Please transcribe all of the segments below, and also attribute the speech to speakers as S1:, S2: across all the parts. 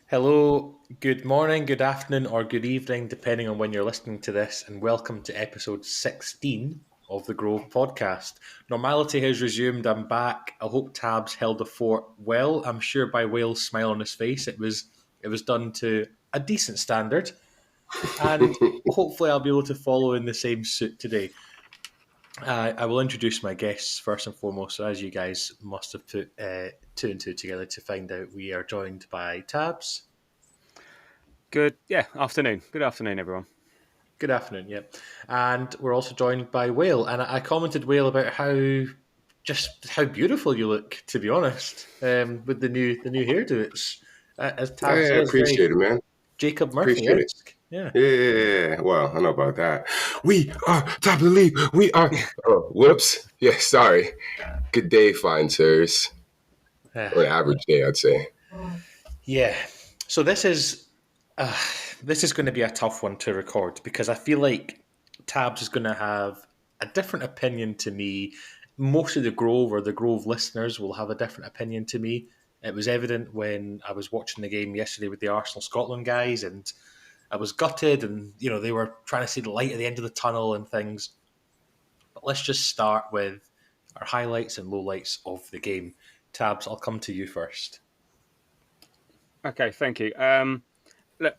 S1: Hello, good morning, good afternoon, or good evening, depending on when you're listening to this, and welcome to episode 16 of the Grove podcast. Normality has resumed. I'm back. I hope Tabs held the fort well. I'm sure by Wales' smile on his face, it was done to a decent standard, and hopefully I'll be able to follow in the same suit today. I will introduce my guests first and foremost. So, as you guys must have put two and two together to find out, we are joined by Tabs.
S2: Good afternoon. Good afternoon, everyone.
S1: Good afternoon, yeah. And we're also joined by Whale. And I commented, Whale, about how beautiful you look, to be honest, with the new hairdo. It's, as Tab
S3: Hey, I
S1: says,
S3: appreciate
S1: very
S3: it, man.
S1: Jacob
S3: Appreciate it.
S1: Murphy-esque. Yeah.
S3: Yeah. Well, I know about that. We are top of the league. We are. Oh, whoops. Yeah, sorry. Good day, fine sirs. Or an average day, I'd say.
S1: Yeah. So this is going to be a tough one to record because I feel like Tabs is going to have a different opinion to me. Most of the Grove listeners will have a different opinion to me. It was evident when I was watching the game yesterday with the Arsenal Scotland guys, and I was gutted, and they were trying to see the light at the end of the tunnel and things. But let's just start with our highlights and lowlights of the game. Tabs, I'll come to you first.
S2: Okay, thank you. Look,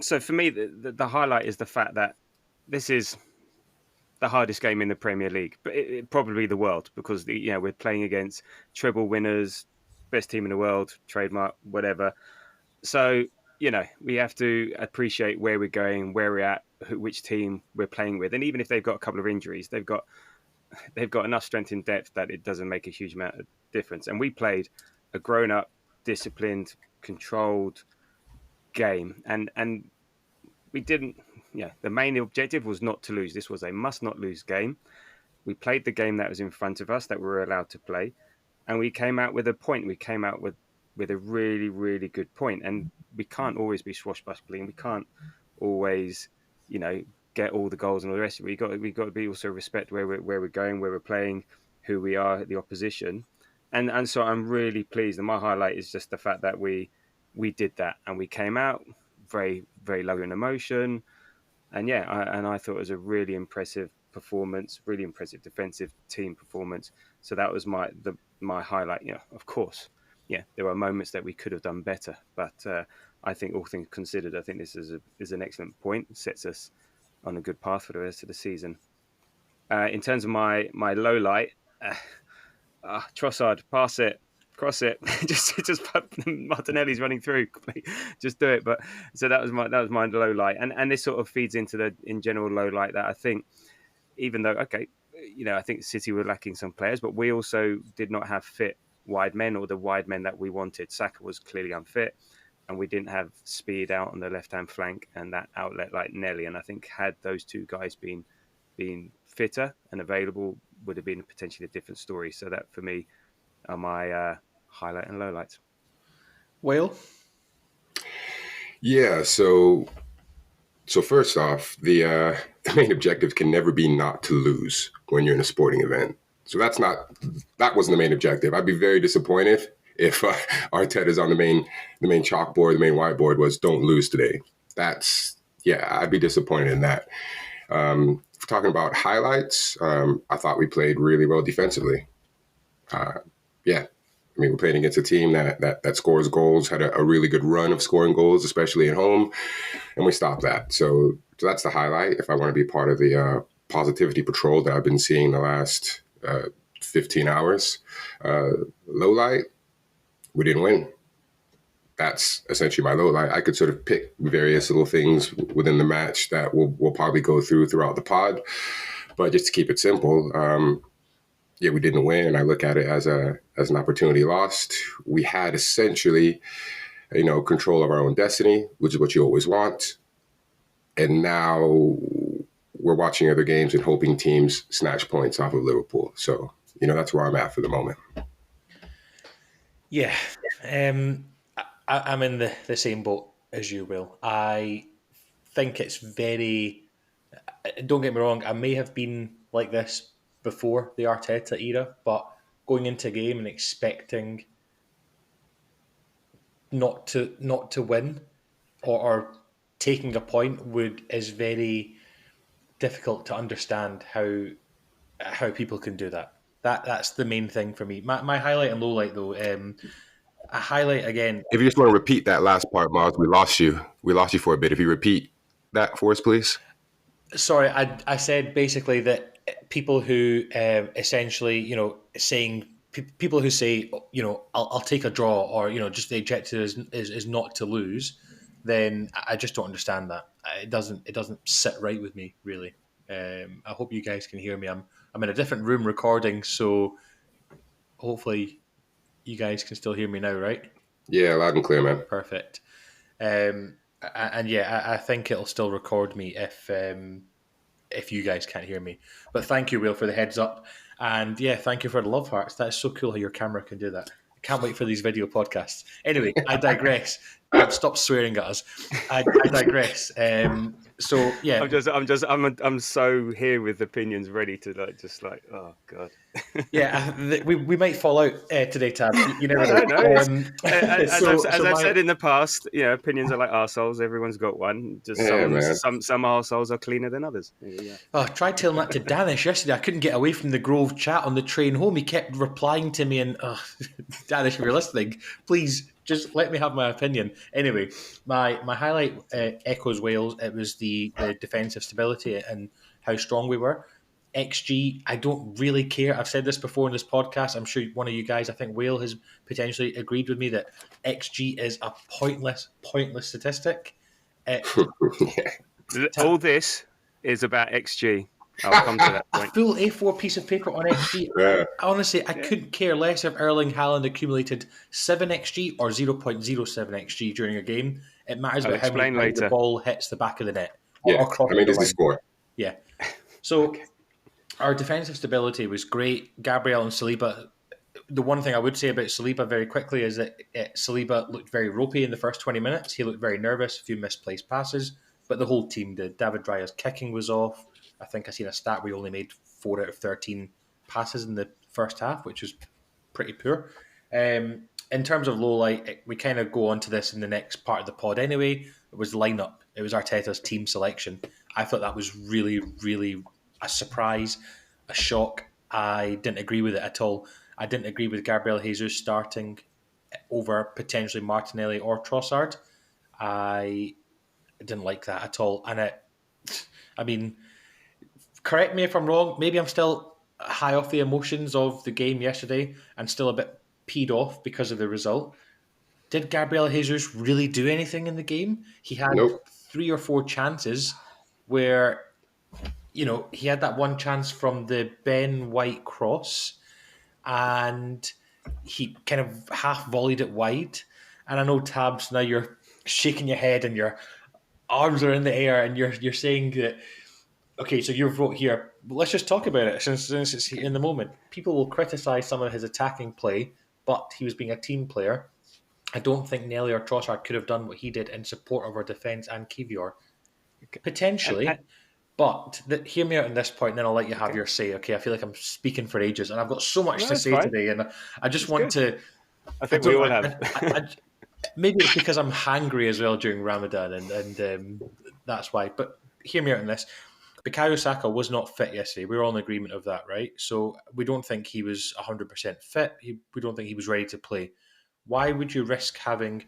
S2: so for me, the highlight is the fact that this is the hardest game in the Premier League, but probably the world, because we're playing against treble winners, best team in the world, trademark, whatever. So we have to appreciate where we're going, where we're at, which team we're playing with, and even if they've got a couple of injuries, they've got enough strength in depth that it doesn't make a huge amount of difference. And we played a grown-up, disciplined, controlled game, and we didn't. The main objective was not to lose. This was a must-not-lose game. We played the game that was in front of us that we were allowed to play, and we came out with a point. We came out with a really, really good point. And we can't always be swashbuckling. We can't always, get all the goals and all the rest of it. We got to be also respect where we're going, where we're playing, who we are, the opposition, and so I'm really pleased. And my highlight is just the fact that we did that, and we came out very, very low in emotion, and I thought it was a really impressive performance, really impressive defensive team performance. So that was my highlight. Of course, there were moments that we could have done better, but I think all things considered, I think this is an excellent point. It sets us on a good path for the rest of the season. In terms of my low light, Trossard, pass it, cross it, just Martinelli's running through, just do it. But so that was my low light, and this sort of feeds into the in general low light that I think, even though I think City were lacking some players, but we also did not have fit wide men or the wide men that we wanted. Saka was clearly unfit, and we didn't have speed out on the left-hand flank and that outlet like Nelly. And I think had those two guys been fitter and available, would have been potentially a different story. So that for me are my highlight and lowlights.
S1: Whale?
S3: Yeah, so first off, the main objective can never be not to lose when you're in a sporting event. So that wasn't the main objective. I'd be very disappointed if Arteta's on the main chalkboard, the main whiteboard was don't lose today. I'd be disappointed in that. Talking about highlights, I thought we played really well defensively. We're playing against a team that scores goals, had a really good run of scoring goals, especially at home, and we stopped that. So that's the highlight. If I want to be part of the positivity patrol that I've been seeing the last 15 hours, low light, we didn't win. That's essentially my low light. I could sort of pick various little things within the match that we'll probably go throughout the pod, but just to keep it simple, we didn't win, and I look at it as an opportunity lost. We had essentially, control of our own destiny, which is what you always want. And now we're watching other games and hoping teams snatch points off of Liverpool. So, that's where I'm at for the moment.
S1: Yeah. I'm in the same boat as you, Will. I think it's very don't get me wrong, I may have been like this before the Arteta era, but going into a game and expecting not to win or taking a point is very difficult to understand how people can do that. That's the main thing for me. My highlight and low light though, a highlight again.
S3: If you just want to repeat that last part, Miles, we lost you. We lost you for a bit. If you repeat that for us, please.
S1: Sorry, I said basically that people who essentially, saying people who say, I'll take a draw, or just the objective is not to lose, then I just don't understand that. It doesn't sit right with me really. I hope you guys can hear me. I'm in a different room recording, so hopefully you guys can still hear me now, right?
S3: Yeah, loud and clear, man.
S1: Perfect. And yeah, I think it'll still record me if you guys can't hear me. But thank you, Will, for the heads up. And yeah, thank you for the love hearts. That's so cool how your camera can do that. I can't wait for these video podcasts. Anyway, I digress. Stop swearing at us. I digress. So yeah,
S2: I'm so here with opinions ready to oh god.
S1: Yeah, we might fall out today, Tab. You never
S2: I
S1: know.
S2: don't know. As I've said in the past, opinions are like arseholes. Everyone's got one. Just some arseholes are cleaner than others. Yeah.
S1: Oh, I tried telling that to Danish yesterday. I couldn't get away from the Grove chat on the train home. He kept replying to me, and Danish, if you're listening, please just let me have my opinion. Anyway, my highlight echoes Wales. It was the defensive stability and how strong we were. XG, I don't really care. I've said this before in this podcast. I'm sure one of you guys, I think Whale, has potentially agreed with me that XG is a pointless statistic.
S2: All this is about XG. I'll come to that point.
S1: A full A4 piece of paper on XG.
S3: Yeah.
S1: Honestly, I couldn't care less if Erling Haaland accumulated 7 XG or 0.07 XG during a game. It matters about how many times the ball hits the back of the net.
S3: Yeah, it's the score.
S1: Yeah. So our defensive stability was great. Gabriel and Saliba. The one thing I would say about Saliba very quickly is that Saliba looked very ropey in the first 20 minutes. He looked very nervous, a few misplaced passes, but the whole team did. David Raya's kicking was off. I think I seen a stat where he only made 4 out of 13 passes in the first half, which was pretty poor. In terms of low light, we kind of go on to this in the next part of the pod anyway. It was lineup. It was Arteta's team selection. I thought that was really, really a surprise, a shock. I didn't agree with it at all. I didn't agree with Gabriel Jesus starting over potentially Martinelli or Trossard. I didn't like that at all. And I mean, correct me if I'm wrong. Maybe I'm still high off the emotions of the game yesterday and still a bit peed off because of the result. Did Gabriel Jesus really do anything in the game? He had 3 or 4 chances where, he had that one chance from the Ben White cross and he kind of half volleyed it wide. And I know, Tabs, now you're shaking your head and your arms are in the air and you're saying that, okay, so you wrote here, let's just talk about it since it's in the moment. People will criticise some of his attacking play, but he was being a team player. I don't think Nelly or Trossard could have done what he did in support of our defence and Kivior. Potentially. But hear me out on this point, and then I'll let you have your say. Okay, I feel like I'm speaking for ages, and I've got so much to say today, and I just want to.
S2: I think we all have.
S1: Maybe it's because I'm hangry as well during Ramadan, and that's why. But hear me out on this. Bukayo Saka was not fit yesterday. We were all in agreement of that, right? So we don't think he was 100% fit. We don't think he was ready to play. Why would you risk having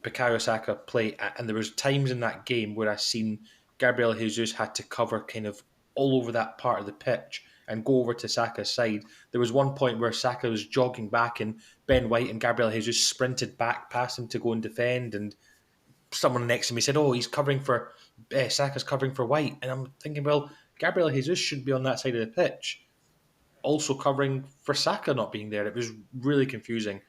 S1: Bukayo Saka play? And there was times in that game where I seen Gabriel Jesus had to cover kind of all over that part of the pitch and go over to Saka's side. There was one point where Saka was jogging back and Ben White and Gabriel Jesus sprinted back past him to go and defend, and someone next to me said, he's covering for Saka's covering for White. And I'm thinking, well, Gabriel Jesus should be on that side of the pitch, also covering for Saka not being there. It was really confusing.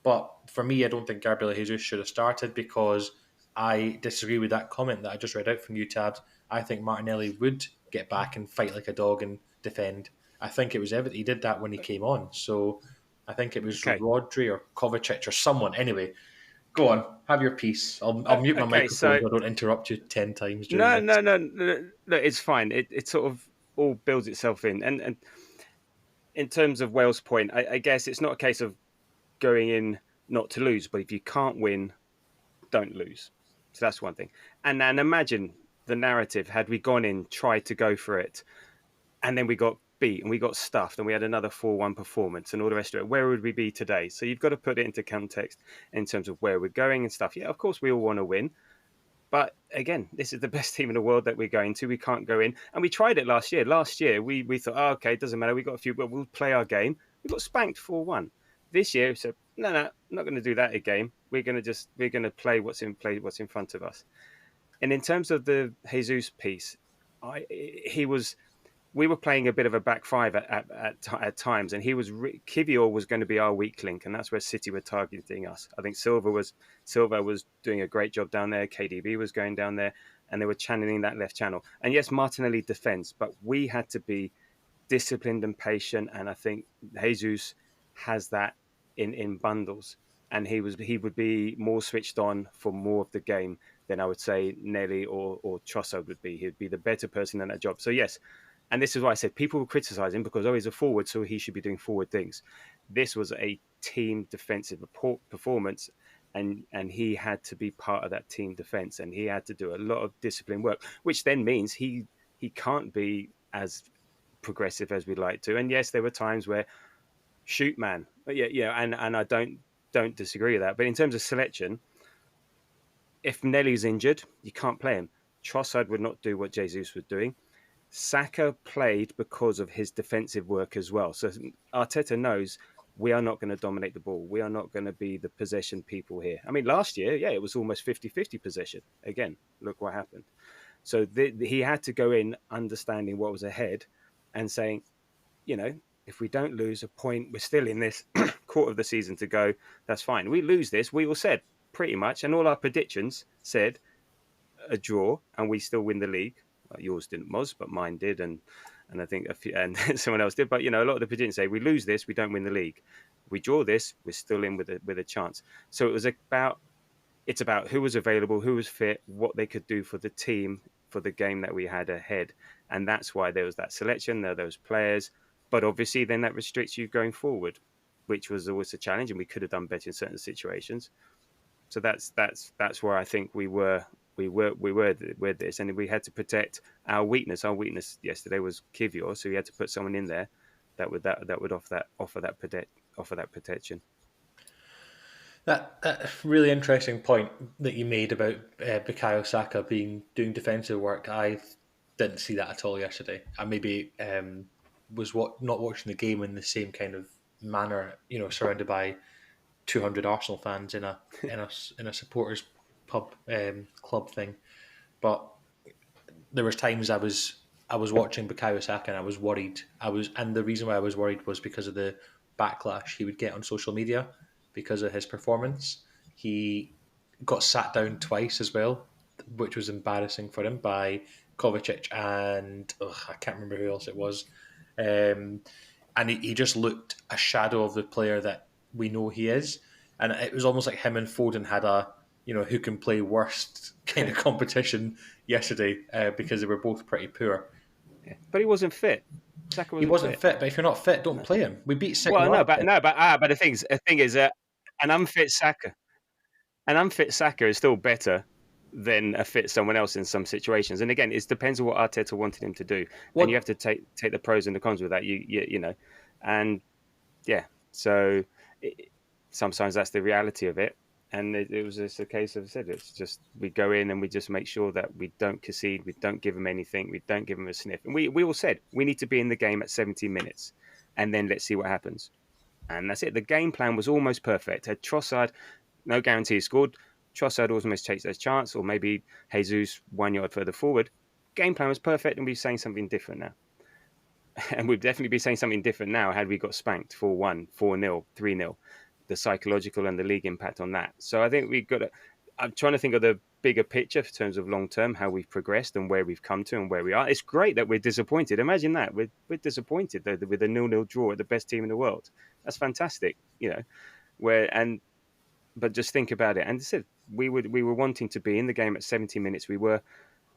S1: But for me, I don't think Gabriel Jesus should have started because I disagree with that comment that I just read out from you, Tabs. I think Martinelli would get back and fight like a dog and defend. I think it was evident he did that when he came on. So I think it was Rodri or Kovacic or someone. Anyway, Go on, have your piece. I'll mute my
S2: Okay,
S1: microphone
S2: so
S1: so I don't interrupt you 10 times during
S2: no,
S1: this.
S2: no, it's fine. It sort of all builds itself in, and in terms of Wales' point, I guess it's not a case of going in not to lose, but if you can't win, don't lose. So that's one thing. And imagine the narrative had we gone in, tried to go for it, and then we got beat and we got stuffed and we had another 4-1 performance and all the rest of it. Where would we be today? So you've got to put it into context in terms of where we're going and stuff. Yeah, of course we all want to win. But again, this is the best team in the world that we're going to. We can't go in. And we tried it last year. Last year, we thought, oh, okay, it doesn't matter. We got a few, but we'll play our game. We got spanked 4-1. This year, we said, no, I'm not going to do that again. We're going to play what's in front of us. And in terms of the Jesus piece, we were playing a bit of a back five at times, and Kivior was going to be our weak link, and that's where City were targeting us. I think Silva was doing a great job down there. KDB was going down there, and they were channeling that left channel. And yes, Martinelli defends, but we had to be disciplined and patient. And I think Jesus has that in bundles, and he would be more switched on for more of the game than I would say Nelly or Trossard would be. He'd be the better person in that job. So yes. And this is why I said people will criticise him because, he's a forward, so he should be doing forward things. This was a team defensive performance, and he had to be part of that team defence, and he had to do a lot of discipline work, which then means he can't be as progressive as we'd like to. And yes, there were times where, shoot, man. Yeah, and I don't disagree with that. But in terms of selection, if Nelly's injured, you can't play him. Trossard would not do what Jesus was doing. Saka played because of his defensive work as well. So Arteta knows we are not going to dominate the ball. We are not going to be the possession people here. I mean, last year, it was almost 50-50 possession. Again, look what happened. So he had to go in understanding what was ahead and saying, if we don't lose a point, we're still in this quarter of the season to go. That's fine. We lose this, we all said pretty much, and all our predictions said a draw and we still win the league. Yours didn't, Moz, but mine did, and I think and someone else did. But a lot of the predictions say we lose this, we don't win the league. We draw this, we're still in with a chance. So it's about who was available, who was fit, what they could do for the team for the game that we had ahead, and that's why there was that selection. There were those players, but obviously then that restricts you going forward, which was always a challenge, and we could have done better in certain situations. So that's where I think we were with this, and we had to protect our weakness. Our weakness yesterday was Kivior, so we had to put someone in there that would offer that protection.
S1: That really interesting point that you made about Bukayo Saka doing defensive work. I didn't see that at all yesterday. I maybe was not watching the game in the same kind of manner. Surrounded by 200 Arsenal fans in a supporters pub club thing, but there was times I was watching Bukayo Saka and I was worried. And the reason why I was worried was because of the backlash he would get on social media because of his performance. He got sat down twice as well, which was embarrassing for him by Kovacic and I can't remember who else it was. And he just looked a shadow of the player that we know he is. And it was almost like him and Foden had a who can play worst kind of competition yesterday because they were both pretty poor.
S2: Yeah. But he wasn't fit.
S1: He wasn't fit. But if you're not fit, don't play him. We beat City.
S2: Well, but the thing is that an unfit Saka is still better than a fit someone else in some situations. And again, it depends on what Arteta wanted him to do, and you have to take the pros and the cons with that. And yeah, so sometimes that's the reality of it. And it was just a case of, it's just we go in and we just make sure that we don't concede, we don't give them anything, we don't give them a sniff. And we all said we need to be in the game at 70 minutes, and then let's see what happens. And that's it. The game plan was almost perfect. Had Trossard, no guarantee he scored. Trossard almost takes that chance, or maybe Jesus 1 yard further forward. Game plan was perfect, and we're saying something different now. And we'd definitely be saying something different now had we got spanked 4-1, 4-0, 3-0. The psychological and the league impact on that. So I think we've got to, I'm trying to think of the bigger picture in terms of long term, how we've progressed and where we've come to and where we are. It's great that we're disappointed. Imagine that. We're disappointed with a 0-0 draw at the best team in the world. That's fantastic, and But just think about it. And I said we were wanting to be in the game at 70 minutes. We were,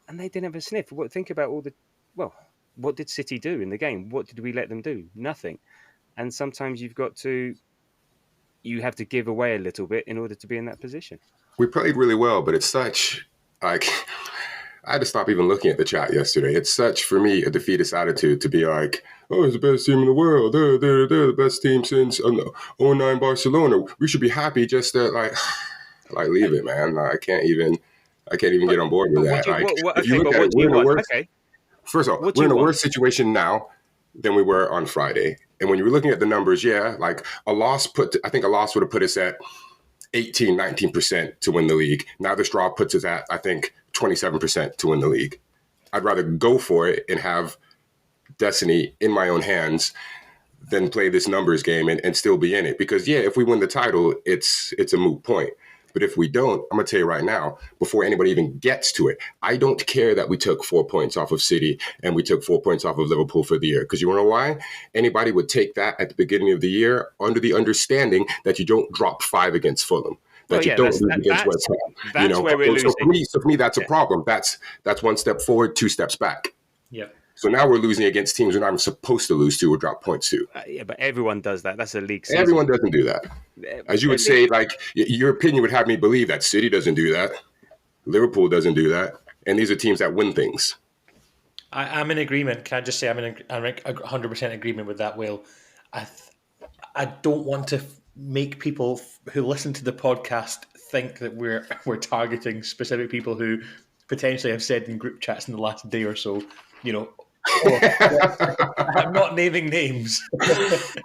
S2: and they didn't have a sniff. Think about what did City do in the game? What did we let them do? Nothing. And sometimes you have to give away a little bit in order to be in that position.
S3: We played really well, but it's such like I had to stop even looking at the chat yesterday. It's such, for me, a defeatist attitude to be like, oh, it's the best team in the world. They're the best team since 09 Barcelona. We should be happy just that, like leave it, man. I can't even get on board with that. If you look at it, we're in a worse. Okay. First of all, we're in a worse situation now than we were on Friday. And when you were looking at the numbers, like I think a loss would have put us at 18, 19% to win the league. Now this draw puts us at, I think, 27% to win the league. I'd rather go for it and have destiny in my own hands than play this numbers game and still be in it. Because, if we win the title, it's a moot point. But if we don't, I'm going to tell you right now, before anybody even gets to it, I don't care that we took 4 points off of City and we took 4 points off of Liverpool for the year. Because you want to know why? Anybody would take that at the beginning of the year under the understanding that you don't drop 5 against Fulham. That you don't lose against West Ham.
S2: That's where we're losing.
S3: So for me, that's a problem. That's 1 step forward, 2 steps back.
S1: Yeah.
S3: So now we're losing against teams we're not even supposed to lose to or drop points to.
S2: But everyone does that. That's a league season.
S3: Everyone doesn't do that. As you would say, like, your opinion would have me believe that City doesn't do that. Liverpool doesn't do that. And these are teams that win things.
S1: I'm in agreement. Can I just say I'm in 100% agreement with that, Will. I don't want to make people who listen to the podcast think that we're targeting specific people who potentially have said in group chats in the last day or so, I'm not naming names.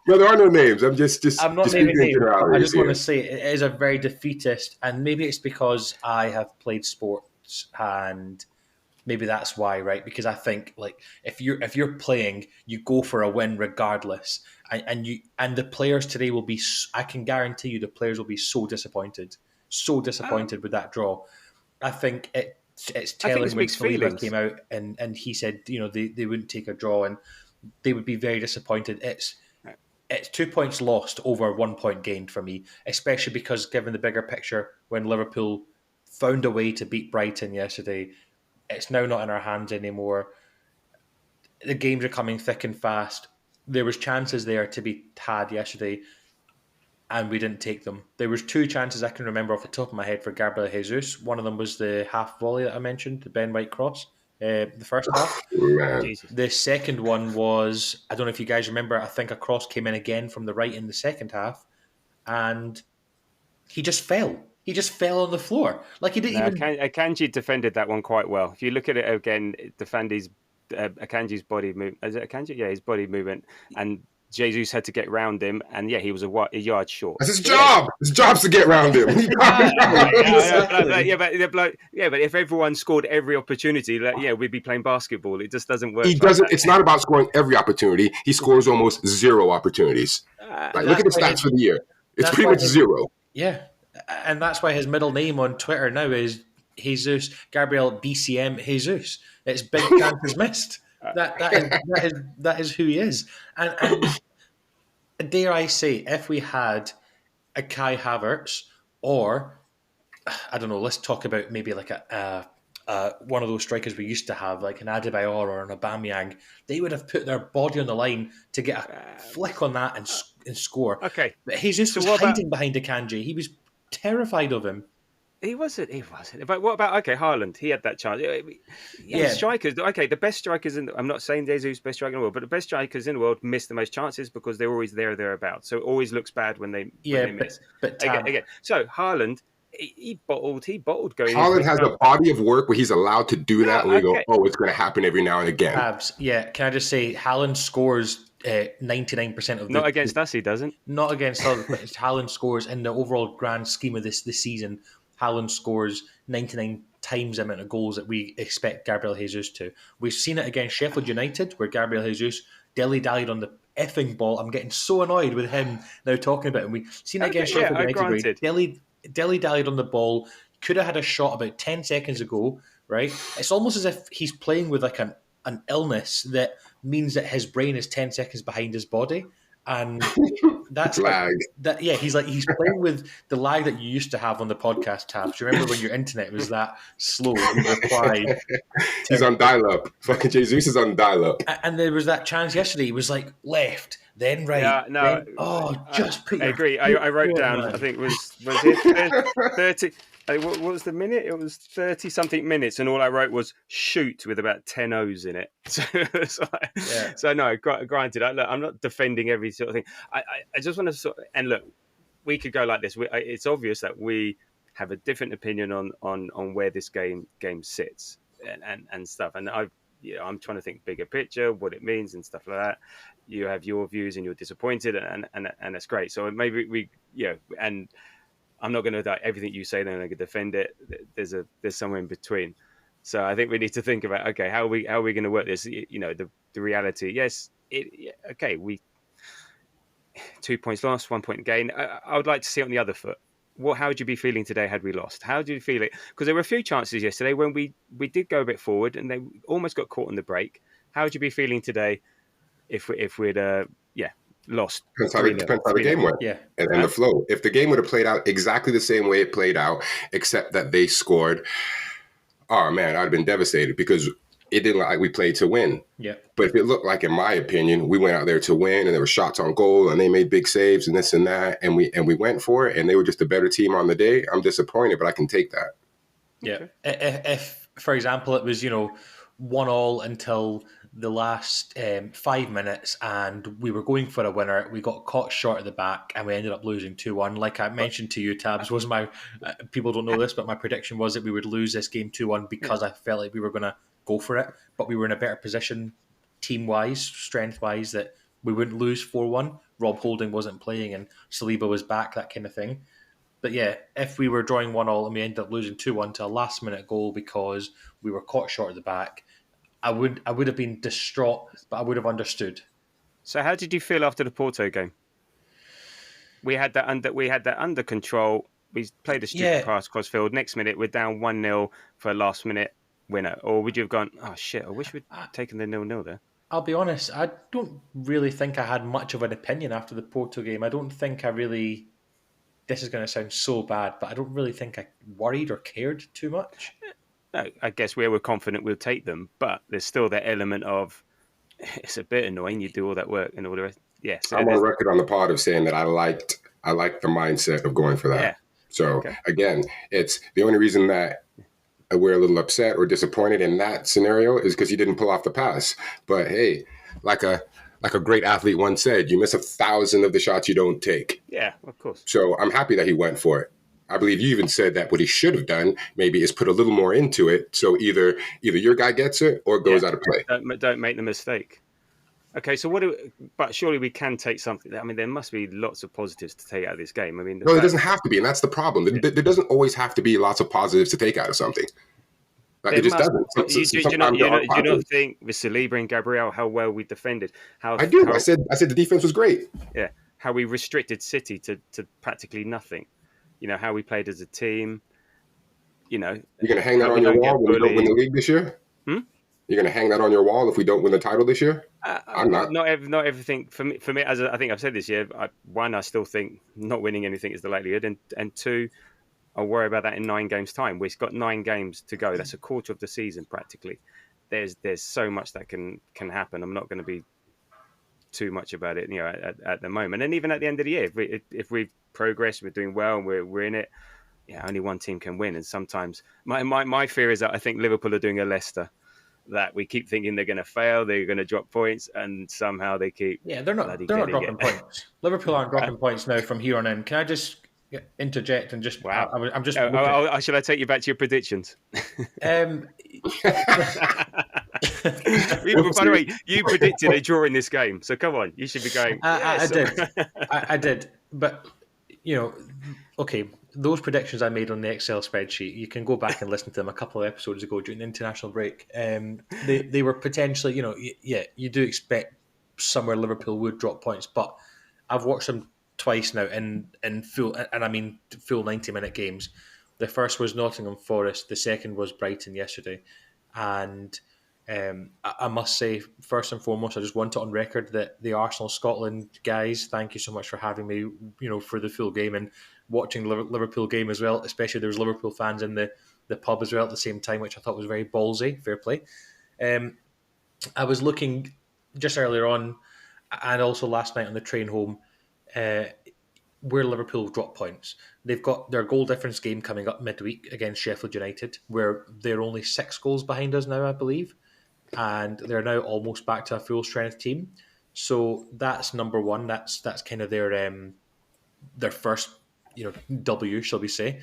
S3: No, there are no names.
S1: I'm not naming names. I just want to say it is a very defeatist, and maybe it's because I have played sports, and maybe that's why, right? Because I think like if you're playing, you go for a win regardless, and the players today will be. I can guarantee you, the players will be so disappointed with that draw. I think it's telling when Saliba came out and he said, they wouldn't take a draw and they would be very disappointed. It's 2 points lost over 1 point gained for me, especially because given the bigger picture, when Liverpool found a way to beat Brighton yesterday, it's now not in our hands anymore. The games are coming thick and fast. There was chances there to be had yesterday, and we didn't take them. There was 2 chances I can remember off the top of my head for Gabriel Jesus. One of them was the half volley that I mentioned, the Ben White cross, the first half. The second one was, I don't know if you guys remember, I think a cross came in again from the right in the second half, and he just fell. He just fell on the floor. Like he didn't even...
S2: Akanji defended that one quite well. If you look at it again, Akanji's body movement. Is it Akanji? Yeah, his body movement. And Jesus had to get round him, and he was a yard short.
S3: That's his job. His job's to get round him.
S2: But if everyone scored every opportunity, we'd be playing basketball. It just doesn't work.
S3: He doesn't. It's not about scoring every opportunity. He scores almost 0 opportunities. Look at the stats for the year. It's pretty much 0.
S1: Yeah, and that's why his middle name on Twitter now is Jesus Gabriel BCM Jesus. It's big chances missed. That is who he is, and dare I say, if we had a Kai Havertz, or I don't know, let's talk about maybe like a one of those strikers we used to have, like an Adebayor or an Aubameyang, they would have put their body on the line to get a flick on that and score.
S2: Okay,
S1: but he just was hiding behind Akanji. He was terrified of him.
S2: He wasn't. But what about Haaland? He had that chance. Yeah, strikers. Okay, the best strikers I'm not saying Jesus best striker in the world, but the best strikers in the world miss the most chances because they're always there or thereabouts. So it always looks bad when they miss.
S1: But
S2: again. So Haaland, he bottled going.
S3: Haaland has a body of work where he's allowed to do that, and we go, it's going to happen every now and again.
S1: Can I just say, Haaland scores 99% of
S2: not against us. He doesn't.
S1: Not against us, but Haaland scores in the overall grand scheme of this season. Haaland scores 99 times the amount of goals that we expect Gabriel Jesus to. We've seen it against Sheffield United, where Gabriel Jesus dilly-dallied on the effing ball. I'm getting so annoyed with him now talking about it. We've seen it against Sheffield United, where he dilly-dallied on the ball. Could have had a shot about 10 seconds ago, right? It's almost as if he's playing with like an illness that means that his brain is 10 seconds behind his body. And that's
S3: Lag.
S1: that. Yeah, he's playing with the lag that you used to have on the podcast tabs. Do you remember when your internet was that slow? You reply.
S3: He's on dial-up. Fucking Jesus is on dial-up.
S1: And there was that chance yesterday. He was like left, then right.
S2: Yeah, no,
S1: then, just put
S2: I
S1: your
S2: agree. I wrote
S1: foot
S2: down,
S1: on.
S2: I think was it 30? What was the minute? It was 30 something minutes, and all I wrote was shoot with about 10 O's in it. So no, granted, I'm not defending every sort of thing. I just want to and look, we could go like this. It's obvious that we have a different opinion on where this game sits and stuff. And I'm trying to think bigger picture, what it means and stuff like that. You have your views and you're disappointed, and that's great. So maybe and I'm not going to die everything you say, then I'm going to defend it. There's somewhere in between. So I think we need to think about, okay, how are we going to work this? The reality. Yes, we 2 points lost, 1 point gain. I would like to see it on the other foot. How would you be feeling today had we lost? How do you feel it? Because there were a few chances yesterday when we did go a bit forward and they almost got caught on the break. How would you be feeling today if we'd lost?
S3: Depends how the game went.
S1: Yeah.
S3: And the flow. If the game would have played out exactly the same way it played out, except that they scored, oh man, I'd have been devastated because it didn't look like we played to win.
S1: Yeah.
S3: But if it looked like, in my opinion, we went out there to win and there were shots on goal and they made big saves and this and that, and we went for it and they were just a better team on the day, I'm disappointed, but I can take that.
S1: Yeah. Okay. If for example, it was 1-1 until the last 5 minutes and we were going for a winner, we got caught short at the back and we ended up losing 2-1. Like I mentioned to you, Tabs, was my people don't know this, but my prediction was that we would lose this game 2-1 because I felt like we were going to go for it, but we were in a better position team-wise, strength-wise, that we wouldn't lose 4-1. Rob Holding wasn't playing and Saliba was back, that kind of thing. But yeah, if we were drawing 1-1 and we ended up losing 2-1 to a last-minute goal because we were caught short at the back, I would have been distraught, but I would have understood.
S2: So how did you feel after the Porto game? We had that under control. We played a stupid pass cross field. Next minute, we're down 1-0 for a last-minute winner. Or would you have gone, oh shit, I wish we'd taken the 0-0 there?
S1: I'll be honest, I don't really think I had much of an opinion after the Porto game. I don't think I really... This is going to sound so bad, but I don't really think I worried or cared too much.
S2: No, I guess we were confident we'll take them, but there's still that element of it's a bit annoying. You do all that work and all the rest. Yes,
S3: I'm on record on the pod of saying that I liked the mindset of going for that. Yeah. So again, it's the only reason that we're a little upset or disappointed in that scenario is because you didn't pull off the pass. But hey, like a great athlete once said, you miss 1,000 of the shots you don't take.
S2: Yeah, of course.
S3: So I'm happy that he went for it. I believe you even said that what he should have done maybe is put a little more into it. So either your guy gets it or it goes out of play.
S2: Don't make the mistake. Okay, so but surely we can take something. I mean, there must be lots of positives to take out of this game. I mean,
S3: no, it doesn't have to be, and that's the problem. There doesn't always have to be lots of positives to take out of something. It just doesn't.
S2: Do you not think with Saliba and Gabriel how well we defended?
S3: I do. I said the defense was great.
S2: Yeah, how we restricted City to practically nothing. How we played as a team. You're going to
S3: hang that on your wall when we don't win the league this year? You're going to hang that on your wall if we don't win the title this year? I'm not.
S2: Not everything. For me, as I think I've said this year, I still think not winning anything is the likelihood. And two, I'll worry about that in 9 games' time. We've got 9 games to go. That's a quarter of the season practically. There's so much that can happen. I'm not going to be too much about it, at the moment. And even at the end of the year, if we progress, we're doing well, and we're in it. Yeah, only one team can win. And sometimes my fear is that I think Liverpool are doing a Leicester, that we keep thinking they're going to fail, they're going to drop points, and somehow they keep.
S1: Yeah, they're not dropping points. Liverpool aren't dropping points now from here on in. Can I just interject and just?
S2: Wow.
S1: I'm just.
S2: Should I take you back to your predictions?
S1: By
S2: the way, you predicted a draw in this game, so come on, you should be going.
S1: I did, but okay. Those predictions I made on the Excel spreadsheet, you can go back and listen to them a couple of episodes ago during the international break. They were potentially, you do expect somewhere Liverpool would drop points, but I've watched them twice now in full, and I mean full 90-minute games. The first was Nottingham Forest, the second was Brighton yesterday, and I must say, first and foremost, I just want it on record that the Arsenal Scotland guys, thank you so much for having me, for the full game and watching the Liverpool game as well. Especially there was Liverpool fans in the pub as well at the same time, which I thought was very ballsy. Fair play. I was looking just earlier on, and also last night on the train home, where Liverpool drop points. They've got their goal difference game coming up midweek against Sheffield United, where they're only 6 goals behind us now, I believe, and they're now almost back to a full strength team. So that's number one. That's kind of their first W, shall we say.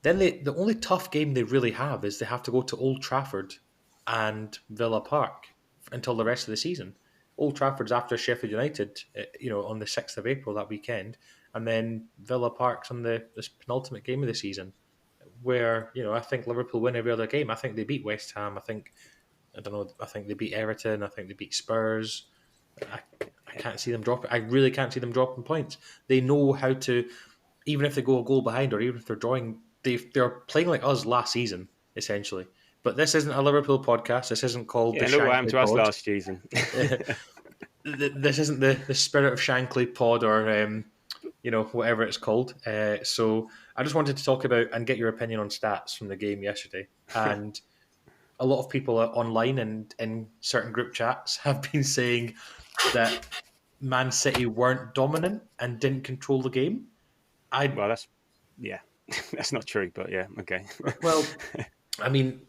S1: Then the only tough game they really have is they have to go to Old Trafford and Villa Park until the rest of the season. Old Trafford's after Sheffield United, on the 6th of April that weekend, and then Villa Park's on this penultimate game of the season, where I think Liverpool win every other game. I think they beat West Ham. I think they beat Everton. I think they beat Spurs. I can't see them dropping. I really can't see them dropping points. They know how to, even if they go a goal behind or even if they're drawing, they're playing like us last season, essentially. But this isn't a Liverpool podcast. This isn't called the
S2: look what happened
S1: Shankly
S2: to us
S1: Pod.
S2: last season.
S1: This isn't the Spirit of Shankly Pod or whatever it's called. So I just wanted to talk about and get your opinion on stats from the game yesterday. And a lot of people online and in certain group chats have been saying that Man City weren't dominant and didn't control the game.
S2: That's not true, but yeah, okay.
S1: Well, I mean,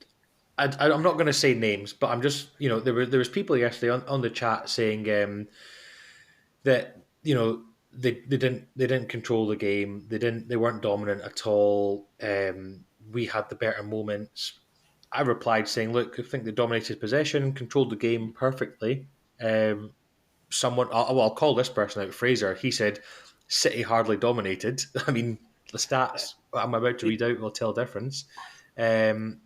S1: I'm not going to say names, but I'm just there was people yesterday on the chat saying that they didn't control the game. They weren't dominant at all. We had the better moments. I replied saying, look, I think they dominated possession, controlled the game perfectly. I'll call this person out, Fraser. He said City hardly dominated. I mean, the stats I'm about to read out will tell difference. And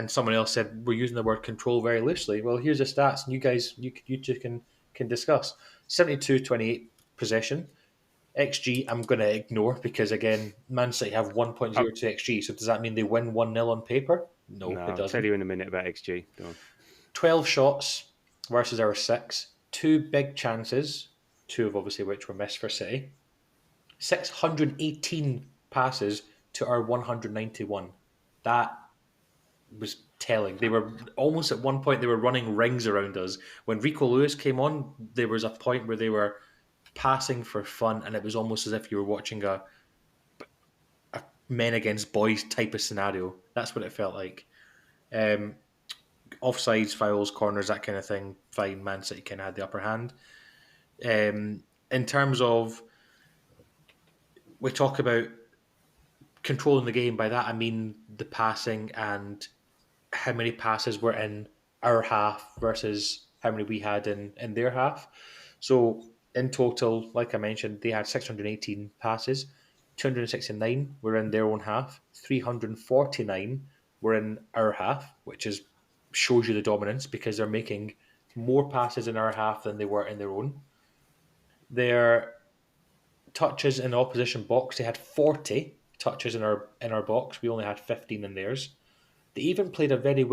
S1: someone else said we're using the word control very loosely. Well, here's the stats, and you two can discuss. 72-28 possession. XG, I'm going to ignore because, again, Man City have 1.02 XG. So does that mean they win 1-0 on paper? No, it doesn't.
S2: I'll tell you in a minute about XG. Go on.
S1: 12 shots versus our 6. 2 big chances, 2 of obviously which were missed for City. 618 passes to our 191. That was telling. They were almost at one point, they were running rings around us. When Rico Lewis came on, there was a point where they were passing for fun, and it was almost as if you were watching a men against boys type of scenario. That's what it felt like. Offsides, fouls, corners, that kind of thing, fine. Man City kind of had the upper hand. In terms of, we talk about controlling the game. By that I mean the passing and how many passes were in our half versus how many we had in their half. So in total, like I mentioned, they had 618 passes. 269 were in their own half. 349 were in our half, which shows you the dominance because they're making more passes in our half than they were in their own. Their touches in the opposition box, they had 40 touches in our box. We only had 15 in theirs. They even played a very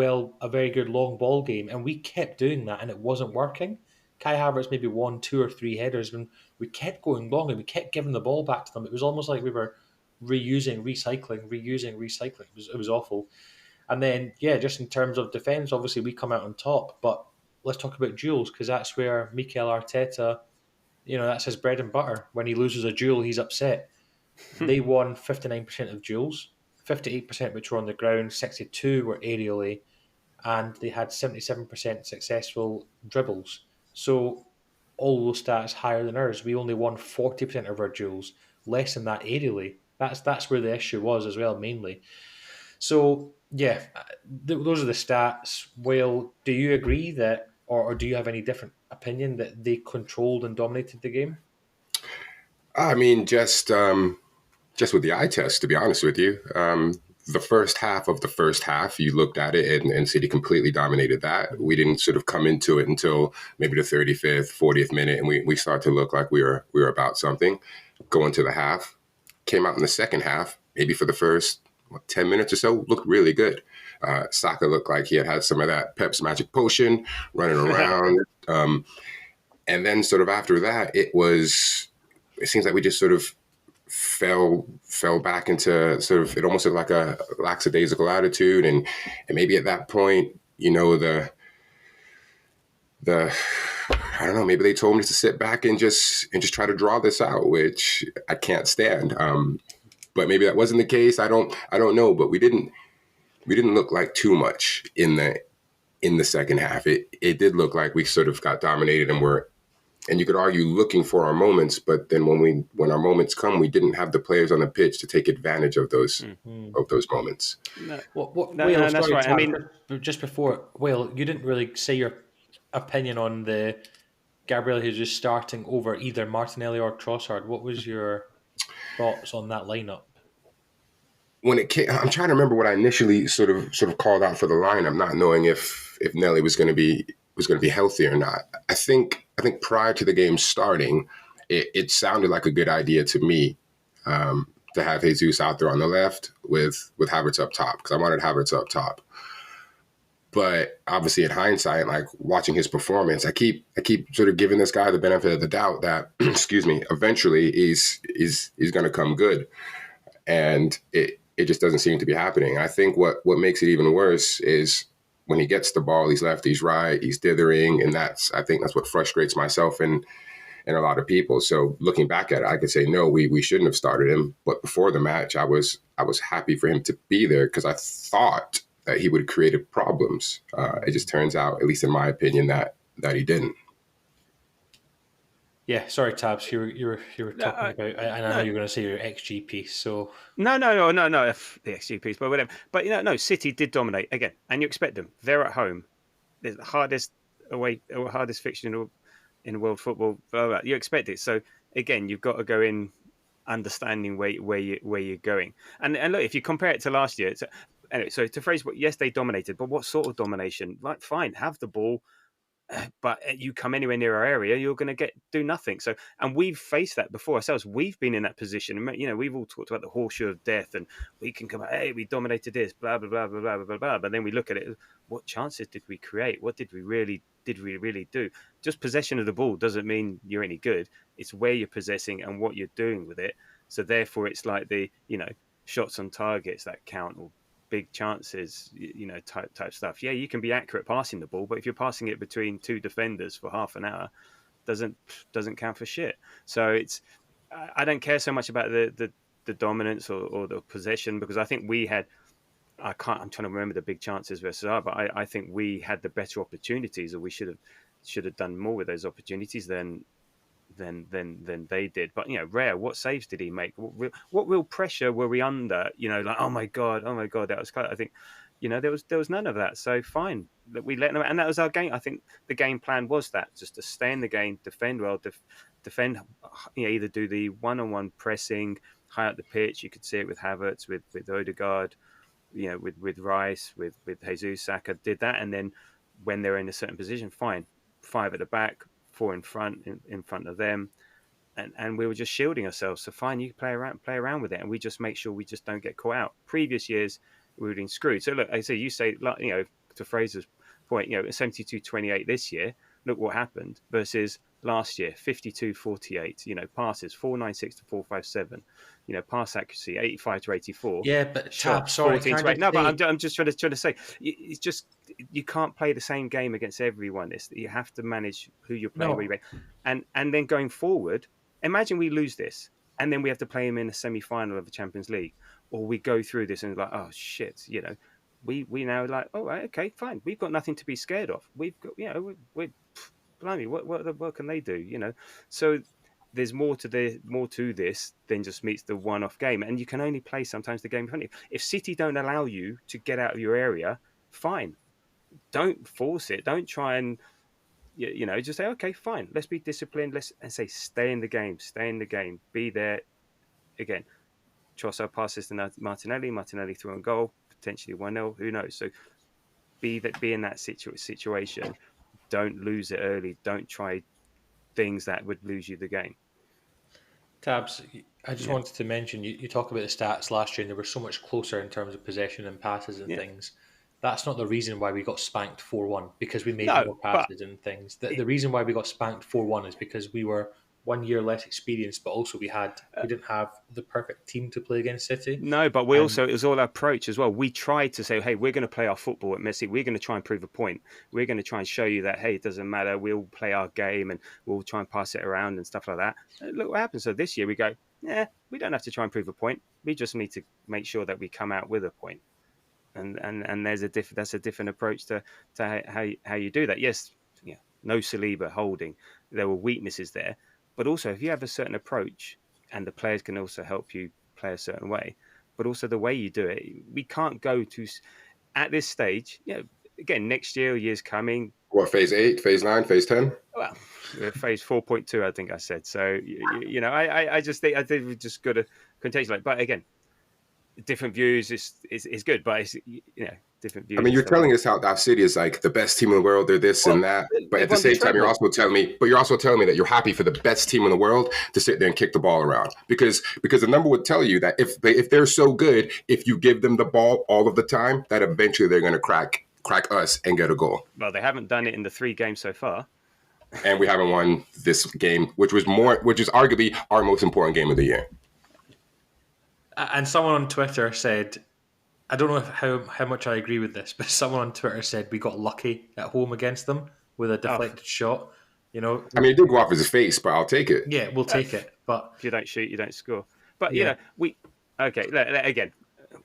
S1: good long ball game, and we kept doing that, and it wasn't working. Kai Havertz maybe 1, 2, or 3 headers, and we kept going long, and we kept giving the ball back to them. It was almost like we were reusing, recycling. It was awful. And then, just in terms of defence, obviously we come out on top, but let's talk about duels, because that's where Mikel Arteta, that's his bread and butter. When he loses a duel, he's upset. They won 59% of duels, 58% which were on the ground, 62 were aerially, and they had 77% successful dribbles. So all those stats higher than ours. We only won 40% of our duels, less than that aerially. That's where the issue was as well, mainly. So, those are the stats. Well, do you agree that, or do you have any different opinion that they controlled and dominated the game?
S3: I mean, just with the eye test, to be honest with you. The first half of the first half, you looked at it and City completely dominated that. We didn't sort of come into it until maybe the 35th, 40th minute, and we started to look like we were about something. Go into the half, came out in the second half, maybe for the first 10 minutes or so, looked really good. Saka looked like he had some of that Pep's magic potion running around. And then sort of after that, it seems like we just sort of fell back into sort of, it almost looked like a lackadaisical attitude. And maybe at that point, the I don't know, maybe they told me to sit back and just try to draw this out, which I can't stand. But maybe that wasn't the case. I don't know. But we didn't look like too much in the second half. It did look like we sort of got dominated and you could argue looking for our moments, but then when our moments come, we didn't have the players on the pitch to take advantage of those moments.
S1: Will,
S2: that's
S1: sorry,
S2: right.
S1: Tab,
S2: I mean,
S1: just before, Will, you didn't really say your opinion on the Gabriel Jesus starting over either Martinelli or Trossard. What was your thoughts on that lineup?
S3: When it came, I'm trying to remember what I initially sort of called out for the lineup, not knowing if Nelly was going to be healthy or not. I think prior to the game starting, it sounded like a good idea to me to have Jesus out there on the left with Havertz up top, because I wanted Havertz up top. But obviously, in hindsight, like watching his performance, I keep sort of giving this guy the benefit of the doubt that, excuse me, eventually he's going to come good, and it just doesn't seem to be happening. I think what makes it even worse is when he gets the ball, he's left, he's right, he's dithering, and I think that's what frustrates myself and a lot of people. So looking back at it, I could say no, we shouldn't have started him. But before the match, I was happy for him to be there because I thought that he would create problems. It just turns out, at least in my opinion, that he didn't.
S1: Yeah, sorry, Tabs. You were talking about, and I know you're going to say your XG piece. So
S2: no, the XG piece, but whatever. But no, City did dominate again, and you expect them. They're at home. They're the hardest fixture in world football. You expect it. So again, you've got to go in understanding where you're going. And look, if you compare it to last year, anyway, so to phrase yes, they dominated, but what sort of domination? Like, fine, have the ball, but you come anywhere near our area, you're going to do nothing. So, and we've faced that before ourselves. We've been in that position. We've all talked about the horseshoe of death, and we can come out, hey, we dominated this, blah blah blah blah blah blah blah. But then we look at it: what chances did we create? What did we really do? Just possession of the ball doesn't mean you're any good. It's where you're possessing and what you're doing with it. So therefore, it's like the shots on targets that count, or big chances, type stuff. Yeah, you can be accurate passing the ball, but if you're passing it between two defenders for half an hour, doesn't count for shit. So I don't care so much about the dominance or the possession, because I think we had. I'm trying to remember the big chances versus ours, but I think we had the better opportunities, or we should have done more with those opportunities than they did. But Rare, what saves did he make? What real pressure were we under? Like, oh my god, that was close. I think there was none of that. So fine, that we let them, and that was our game. I think the game plan was that, just to stay in the game, defend well, defend. Either do the one-on-one pressing high up the pitch. You could see it with Havertz, with Odegaard, with Rice, with Jesus. Saka did that, and then when they're in a certain position, fine, 5 at the back, 4 in front of them, and we were just shielding ourselves. So fine, you play around with it, and we just make sure we just don't get caught out. Previous years we would have been screwed. So look, I say, you say, to Fraser's point, 72-28 this year. Look what happened versus last year, 52-48. Passes 496 to 457. Pass accuracy 85 to 84.
S1: Yeah, but
S2: shots 14 to 8. No, but I'm just trying to say, it's just, you can't play the same game against everyone. You have to manage who you're playing, where you're playing. And then going forward, imagine we lose this, and then we have to play him in a semi-final of the Champions League, or we go through this and like, oh shit, we now like, oh right, okay, fine, we've got nothing to be scared of. We've got, we're blimey, what can they do? So there's more to this than just meets the one-off game, and you can only play sometimes the game in front of you. If City don't allow you to get out of your area, fine, don't force it. Don't try and just say, okay, fine, let's be disciplined. And say, stay in the game, be there. Again, Trossard passes to Martinelli through on goal, potentially 1-0, who knows? So be in that situation. Don't lose it early. Don't try things that would lose you the game.
S1: Tabs, I just wanted to mention, you talk about the stats last year, and they were so much closer in terms of possession and passes and things. that's not the reason why we got spanked 4-1 because we made
S2: No,
S1: more
S2: but
S1: passes and things. The reason why we got spanked 4-1 is because we were 1 year less experienced, but also we didn't have the perfect team to play against City.
S2: no, but we
S1: And
S2: also, it was all our approach as well. We tried to say, hey, we're going to play our football at Messi. We're going to try and prove a point. We're going to try and show you that, hey, it doesn't matter. We'll play our game and we'll try and pass it around and stuff like that. And look what happens. So this year we go, we don't have to try and prove a point. We just need to make sure that we come out with a point. And there's that's a different approach to how you do that. Yes, no Saliba holding. There were weaknesses there, but also if you have a certain approach, and the players can also help you play a certain way, but also the way you do it, we can't go to at this stage. Again, next year's coming.
S3: What, phase 8, phase 9, phase 10?
S2: Well, phase 4.2, I think I said. So I just think we've just got to contextualize. But again, different views is good, but it's different views.
S3: I mean, you're telling us how that City is like the best team in the world. They're this and that, but at the same time, you're also telling me that you're happy for the best team in the world to sit there and kick the ball around because the number would tell you that if they're so good, if you give them the ball all of the time, that eventually they're going to crack us and get a goal.
S2: Well, they haven't done it in the 3 games so far,
S3: and we haven't won this game, which is arguably our most important game of the year.
S1: And someone on Twitter said, I don't know how much I agree with this, but someone on Twitter said we got lucky at home against them with a deflected shot. I mean,
S3: it did go off his face, but I'll take it.
S1: Yeah, we'll take it. But
S2: if you don't shoot, you don't score. But again,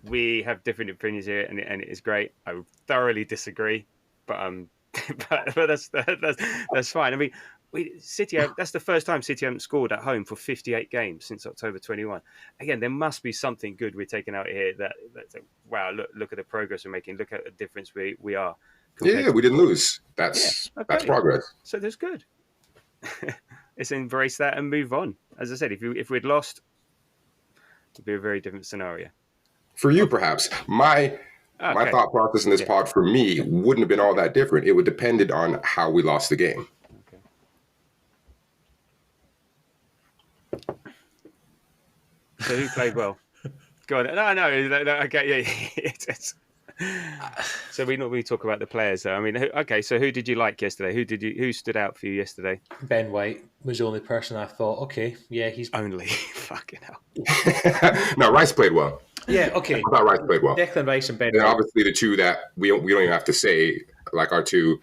S2: we have different opinions here, and it is great. I thoroughly disagree, but but that's fine. I mean, City, that's the first time City haven't scored at home for 58 games since October 21. Again, there must be something good we're taking out here that's wow, look at the progress we're making. Look at the difference we are.
S3: Yeah, we didn't lose. That's progress.
S2: So that's good. Let's embrace that and move on. As I said, if we'd lost, it'd be a very different scenario.
S3: For you, perhaps. My thought process in this pod for me wouldn't have been all that different. It would depended on how we lost the game.
S2: So who played well? Go on. No. Okay, yeah. So we talk about the players. Though. I mean, so who did you like yesterday? Who stood out for you yesterday?
S1: Ben White was the only person I thought, okay, yeah, he's
S2: only fucking hell.
S3: No, Rice played well.
S1: Yeah, okay.
S3: I thought Rice played well.
S1: Declan Rice and Ben
S3: White.
S1: White.
S3: Obviously, the two that we don't even have to say, like our two,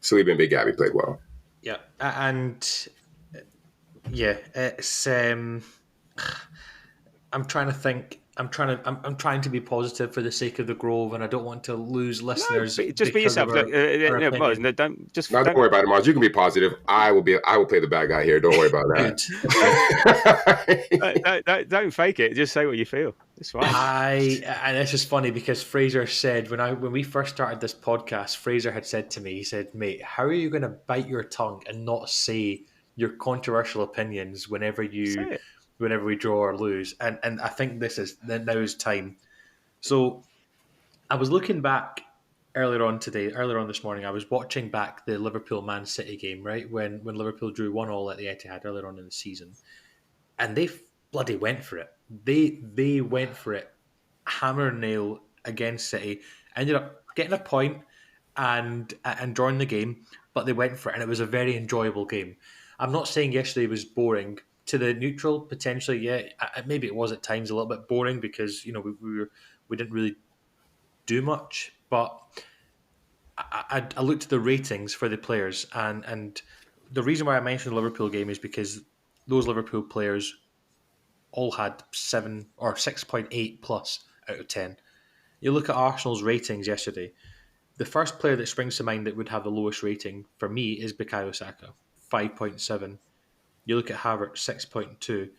S3: Saliba and Big Gabby played well.
S1: Yeah, and it's. I'm trying to think. I'm trying to be positive for the sake of the Grove, and I don't want to lose listeners.
S2: No, just be yourself. Don't worry about
S3: it, Mars. You can be positive. I will play the bad guy here. Don't worry about
S2: that. Don't fake it. Just say what you feel. It's fine.
S1: And it's just funny because Fraser said when we first started this podcast, Fraser had said to me, he said, "Mate, how are you going to bite your tongue and not say your controversial opinions whenever we draw or lose?" And I think now is time. So I was looking back earlier on this morning, I was watching back the Liverpool-Man City game, right? When Liverpool drew 1-1 at the Etihad earlier on in the season. And they bloody went for it. They went for it, hammer and nail against City. Ended up getting a point and drawing the game, but they went for it. And it was a very enjoyable game. I'm not saying yesterday was boring. To the neutral, potentially, yeah. Maybe it was at times a little bit boring because we didn't really do much. But I looked at the ratings for the players, and the reason why I mentioned the Liverpool game is because those Liverpool players all had 7 or 6.8 plus out of 10. You look at Arsenal's ratings yesterday. The first player that springs to mind that would have the lowest rating for me is Bukayo Saka, 5.7. You look at Havertz, 6.2.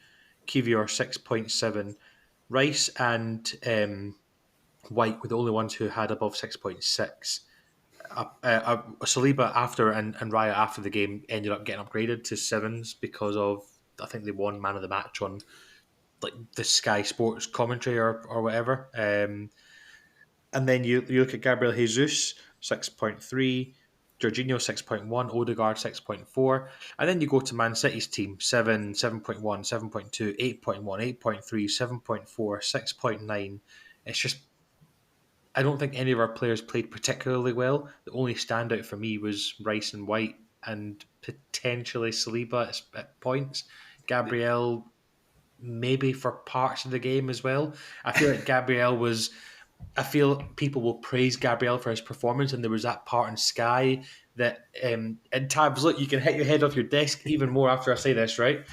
S1: Kivior, 6.7. Rice and White were the only ones who had above 6.6. Saliba after and Raya after the game ended up getting upgraded to 7s because of, I think they won man of the match on like the Sky Sports commentary or whatever. And then you look at Gabriel Jesus, 6.3. Jorginho 6.1, Odegaard 6.4, and then you go to Man City's team 7, 7.1, 7.2, 8.1, 8.3, 7.4, 6.9. It's just I don't think any of our players played particularly well. The only standout for me was Rice and White and potentially Saliba at points. Gabriel maybe for parts of the game as well. I feel like Gabriel was. I feel people will praise Gabriel for his performance, and there was that part in Sky that. And Tabs, look, you can hit your head off your desk even more after I say this, right?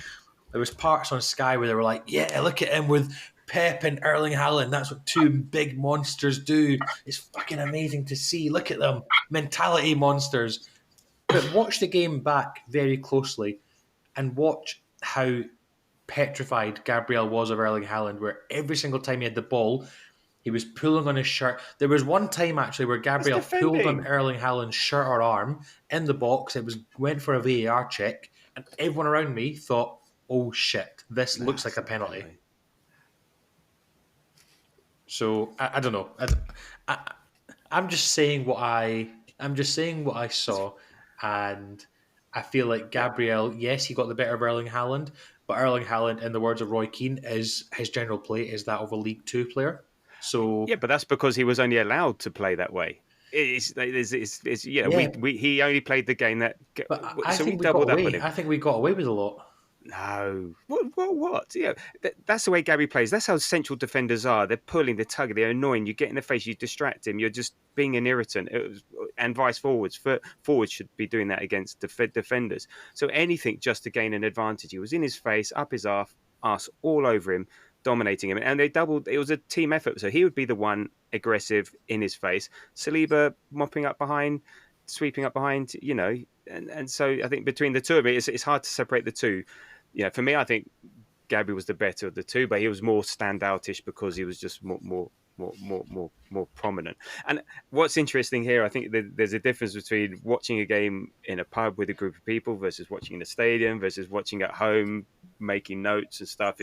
S1: There was parts on Sky where they were like, "Yeah, look at him with Pep and Erling Haaland. That's what two big monsters do. It's fucking amazing to see. Look at them, mentality monsters." But watch the game back very closely and watch how petrified Gabriel was of Erling Haaland, where every single time he had the ball, he was pulling on his shirt. There was one time actually where Gabriel pulled on Erling Haaland's shirt or arm in the box. It went for a VAR check, and everyone around me thought, "Oh shit, this looks like a penalty." So I don't know. I'm just saying what I saw, and I feel like Gabriel, yes, he got the better of Erling Haaland, but Erling Haaland, in the words of Roy Keane, is his general play is that of a League Two player. So
S2: yeah, but that's because he was only allowed to play that way. He only played the game that.
S1: But
S2: so we doubled up on him.
S1: I think we got away with a lot.
S2: No, what? Yeah, that's the way Gabby plays. That's how central defenders are. They're pulling, they're tugging, they're annoying. You get in the face, you distract him. You're just being an irritant. And vice forwards. Forwards should be doing that against defenders. So anything just to gain an advantage. He was in his face, up his arse, all over him, dominating him. And they doubled. It was a team effort. So he would be the one aggressive in his face. Saliba mopping up behind, sweeping up behind. And so I think between the two of it, it's hard to separate the two. Yeah, for me, I think Gabby was the better of the two, but he was more standoutish because he was just more prominent. And what's interesting here, I think there's a difference between watching a game in a pub with a group of people versus watching in a stadium versus watching at home, making notes and stuff.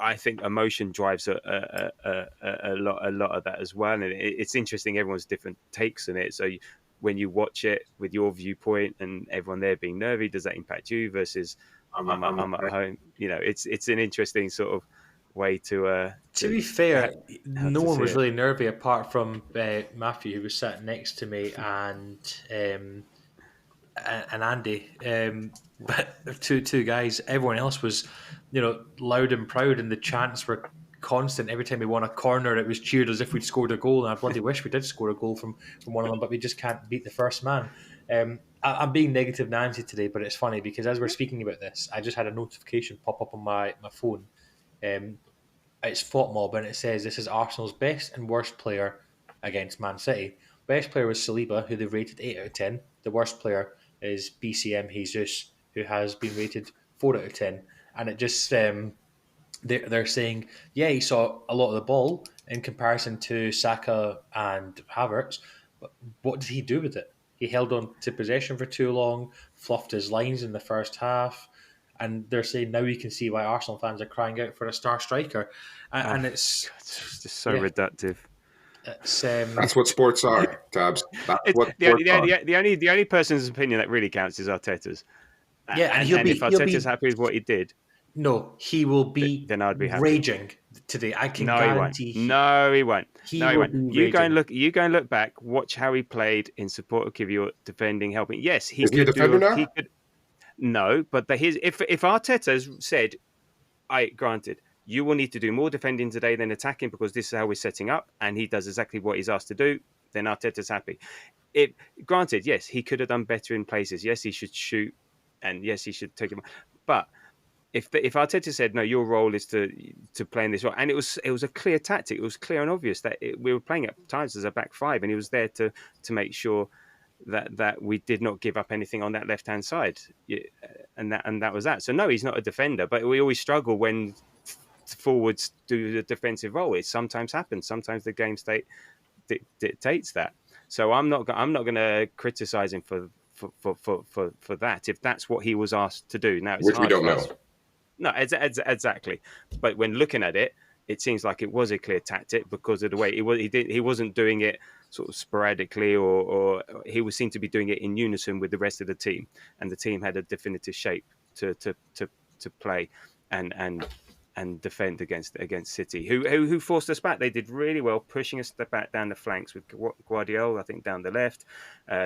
S2: I think emotion drives a lot of that as well, and it's interesting. Everyone's different takes on it, so. When you watch it with your viewpoint and everyone there being nervy, does that impact you versus I'm at home? It's an interesting sort of way to
S1: be fair, no one was really nervy apart from Matthew, who was sat next to me, and Andy. But two guys. Everyone else was, loud and proud, and the chants were constant. Every time we won a corner, it was cheered as if we'd scored a goal, and I bloody wish we did score a goal from one of them, but we just can't beat the first man. I'm being negative Nancy today, but it's funny because as we're speaking about this, I just had a notification pop up on my phone. It's FOTMob, and it says this is Arsenal's best and worst player against Man City. Best player was Saliba, who they've rated 8 out of 10. The worst player is BCM Jesus, who has been rated 4 out of 10. And it just... They're saying, yeah, he saw a lot of the ball in comparison to Saka and Havertz, but what did he do with it? He held on to possession for too long, fluffed his lines in the first half, and they're saying now we can see why Arsenal fans are crying out for a star striker. And it's
S2: just so reductive.
S3: That's what sports are, Tabs.
S2: The only person's opinion that really counts is Arteta's.
S1: Yeah, and
S2: if Arteta's happy with what he did.
S1: No, he will be.
S2: Then I'd be happy.
S1: Raging today. I can guarantee.
S2: No, he won't.
S1: He won't.
S2: You go and look back. Watch how he played in support of Kivior, defending, helping. Yes, he
S3: Is
S2: could
S3: he a defender now?
S2: He could. No, but if Arteta's said, granted, you will need to do more defending today than attacking because this is how we're setting up, and he does exactly what he's asked to do, then Arteta's happy. Granted, yes, he could have done better in places. Yes, he should shoot, and yes, he should take him. But if Arteta said, no, your role is to play in this role, and it was a clear tactic, it was clear and obvious that we were playing at times as a back five, and he was there to make sure that we did not give up anything on that left hand side, and that was that. So no, he's not a defender, but we always struggle when forwards do the defensive role. It sometimes happens. Sometimes the game state dictates that. So I'm not going to criticize him for that if that's what he was asked to do. Now, it's
S3: which we don't know.
S2: No, exactly. But when looking at it, it seems like it was a clear tactic because of the way he wasn't doing it sort of sporadically, or he seemed to be doing it in unison with the rest of the team, and the team had a definitive shape to play and and defend against City, who forced us back. They did really well, pushing us back down the flanks with Guardiola, I think, down the left,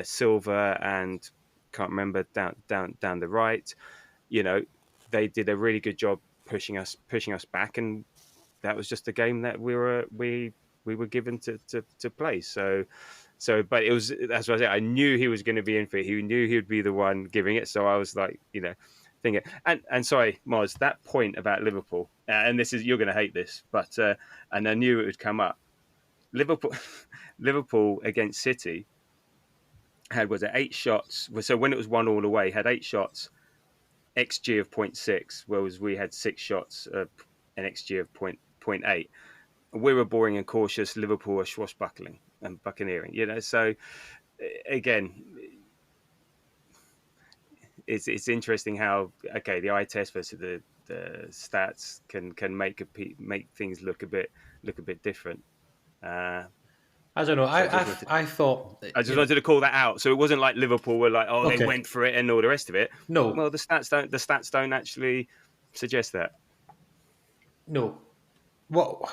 S2: Silva, and can't remember down the right. You know, they did a really good job pushing us back, and that was just a game that we were given to play. So, but it was, that's what I said. I knew he was going to be in for it. He knew he would be the one giving it. So I was like, thinking. And sorry, Moz, that point about Liverpool, and this is, you're going to hate this, but and I knew it would come up. Liverpool against City had 8 shots. So when it was 1-1 away, had 8 shots, XG of 0.6, whereas we had 6 shots, an XG of 0.8. We were boring and cautious. Liverpool were swashbuckling and buccaneering. So again, it's interesting how the eye test versus the stats can make things look a bit different.
S1: I don't know. I thought
S2: I just wanted to call that out. So it wasn't like Liverpool were like,
S1: Okay.
S2: They went for it and all the rest of it.
S1: No.
S2: Well, the stats don't actually suggest that.
S1: No. What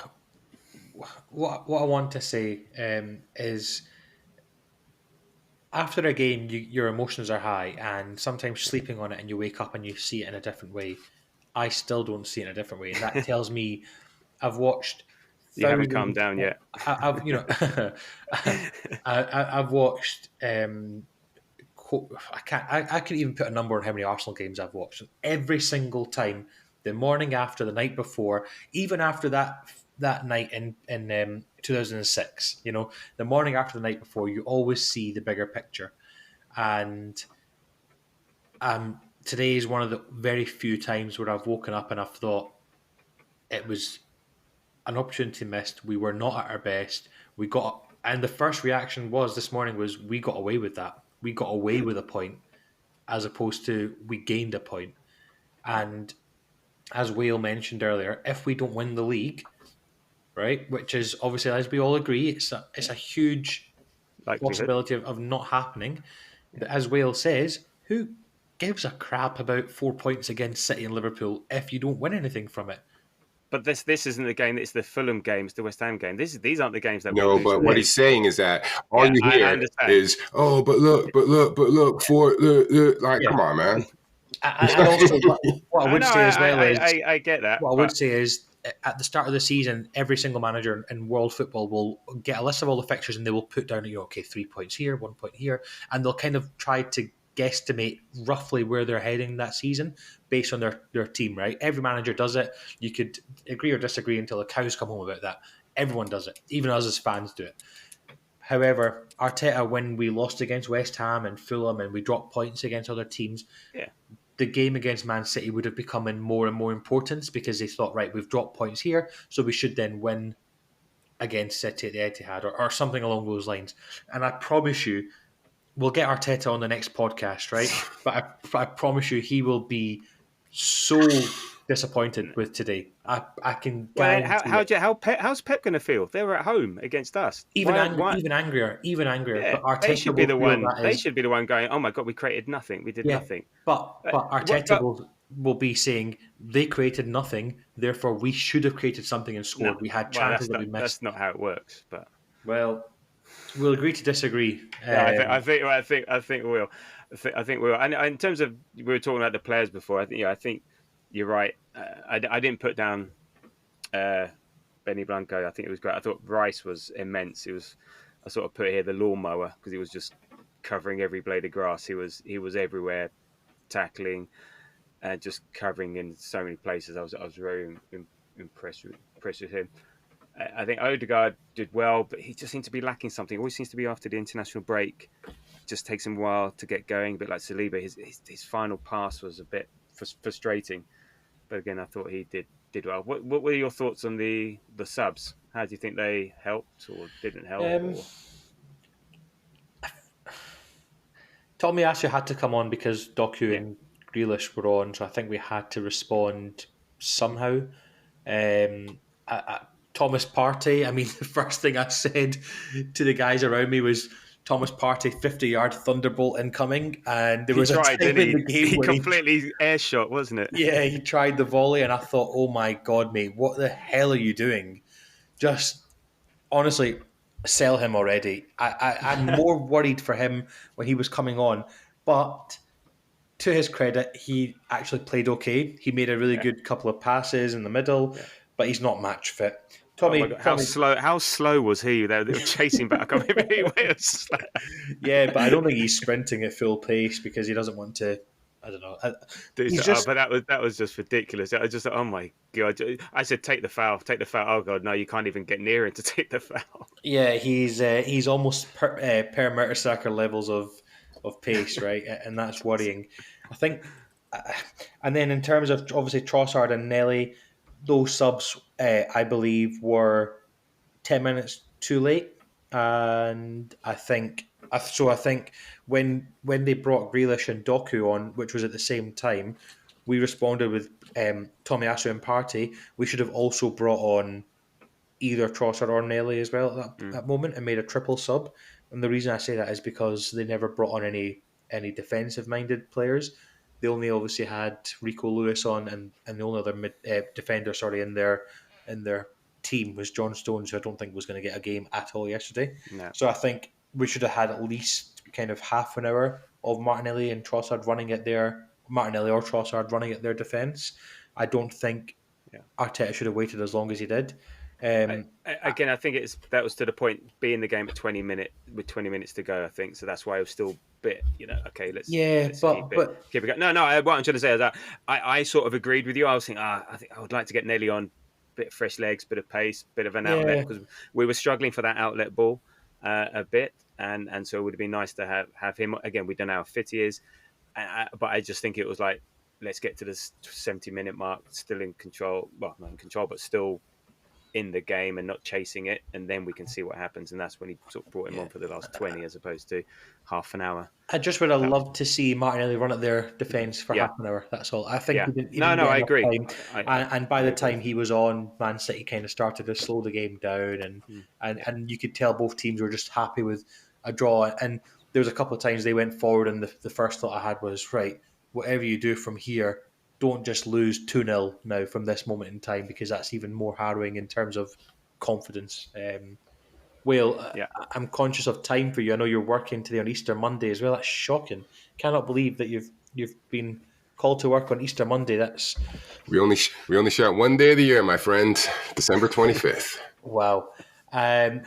S1: I want to say is, after a game, your emotions are high, and sometimes sleeping on it, and you wake up and you see it in a different way. I still don't see it in a different way, and that tells me I've watched.
S2: You haven't calmed down yet.
S1: I've I've watched. I can't even put a number on how many Arsenal games I've watched. Every single time, the morning after, the night before, even after that night in 2006, the morning after the night before, you always see the bigger picture. And today is one of the very few times where I've woken up and I've thought it was an opportunity missed. We were not at our best. And the first reaction this morning was, we got away with that. We got away with a point, as opposed to we gained a point. And as Whale mentioned earlier, if we don't win the league, right, which is obviously, as we all agree, it's a huge possibility of not happening. But as Whale says, who gives a crap about 4 points against City and Liverpool if you don't win anything from it?
S2: But this isn't the game. It's the Fulham game. It's the West Ham game. These aren't the games that.
S3: No, but what he's saying is that all you hear is, "Oh, but look, for the like, come on, man."
S1: And also, what I would say as well is,
S2: I get that.
S1: What I would say is, at the start of the season, every single manager in world football will get a list of all the fixtures, and they will put down, 3 points here, 1 point here, and they'll kind of try to guesstimate roughly where they're heading that season based on their team, right? Every manager does it. You could agree or disagree until the cows come home about that. Everyone does it. Even us as fans do it. However, Arteta, when we lost against West Ham and Fulham and we dropped points against other teams, the game against Man City would have become in more and more importance, because they thought, right, we've dropped points here, so we should then win against City at the Etihad or something along those lines. And I promise you, we'll get Arteta on the next podcast, right? But I promise you, he will be so disappointed with today. I can guarantee.
S2: How's Pep going to feel? They were at home against us.
S1: Even angrier.
S2: Yeah,
S1: But Arteta
S2: they should be the one. They should be the one going, "Oh my God, we created nothing. We did nothing."
S1: But Arteta will be saying, they created nothing, therefore we should have created something and scored. We had chances that we missed.
S2: That's not how it works. But
S1: we'll agree to disagree.
S2: I think we will. I think we will. And in terms of, we were talking about the players before. I think you're right. I didn't put down Benny Blanco. I think it was great. I thought Rice was immense. I sort of put here the lawnmower, because he was just covering every blade of grass. He was everywhere, tackling, and just covering in so many places. I was very impressed with him. I think Odegaard did well, but he just seemed to be lacking something. Always seems to be after the international break. Just takes him a while to get going. A bit like Saliba, his final pass was a bit frustrating. But again, I thought he did well. What were your thoughts on the subs? How do you think they helped or didn't help?
S1: Tomiyasu had to come on because Doku and Grealish were on, so I think we had to respond somehow. Thomas Partey, I mean, the first thing I said to the guys around me was, Thomas Partey 50-yard thunderbolt incoming, and there
S2: He
S1: was a
S2: tried,
S1: time
S2: didn't
S1: in the
S2: he?
S1: game
S2: He
S1: where
S2: completely air shot, wasn't it?
S1: he tried the volley, and I thought, oh my god, mate, what the hell are you doing? Just honestly, sell him already. I'm more worried for him when he was coming on, but to his credit, he actually played okay. He made a really
S2: Yeah.
S1: good couple of passes in the middle,
S2: Yeah.
S1: but he's not match fit.
S2: Oh my
S1: Tommy,
S2: god! How slow was he? They were chasing back. I mean, he was slow.
S1: yeah, but I don't think he's sprinting at full pace because he doesn't want to. I don't know. He's
S2: Oh,
S1: just
S2: but that was just ridiculous. I just oh my god! I said take the foul, take the foul. Oh god, no, you can't even get near him to take the foul.
S1: yeah, he's almost per Mertesacker levels of pace, right? And that's worrying. I think, and then in terms of obviously Trossard and Nelly, those subs I believe were 10 minutes too late, and I think when they brought Grealish and Doku on, which was at the same time, we responded with Tomiyasu and Partey. We should have also brought on either Trossard or Nelly as well at that moment and made a triple sub. And the reason I say that is because they never brought on any defensive minded players. They only obviously had Rico Lewis on, and the only other defender, in their team was John Stones, who I don't think was going to get a game at all yesterday.
S2: No.
S1: So I think we should have had at least kind of half an hour of Martinelli and Trossard running at their defence. I don't think Arteta should have waited as long as he did.
S2: Again, I think that was to the point, being the game at 20 minutes to go. I think so. That's why it was still a bit, okay, let's keep it going. No, what I'm trying to say is that I sort of agreed with you. I was thinking, I think I would like to get Nelly on, bit of fresh legs, bit of pace, bit of an outlet, because we were struggling for that outlet ball a bit, and so it would have been nice to have him again. We don't know how fit he is, but I just think it was like, let's get to this 70-minute mark, still in control. Well, not in control, but still in the game and not chasing it, and then we can see what happens. And that's when he sort of brought him on for the last 20 as opposed to half an hour.
S1: I just would have loved to see Martinelli run at their defence for half an hour. That's all. I think he didn't
S2: I agree.
S1: And by the time he was on, Man City kind of started to slow the game down, and you could tell both teams were just happy with a draw. And there was a couple of times they went forward, and the first thought I had was, right, whatever you do from here, don't just lose 2-0 now from this moment in time, because that's even more harrowing in terms of confidence. I'm conscious of time for you. I know you're working today on Easter Monday as well. That's shocking. Cannot believe that you've been called to work on Easter Monday.
S3: We only shot one day of the year, my friend. December 25th.
S1: Wow.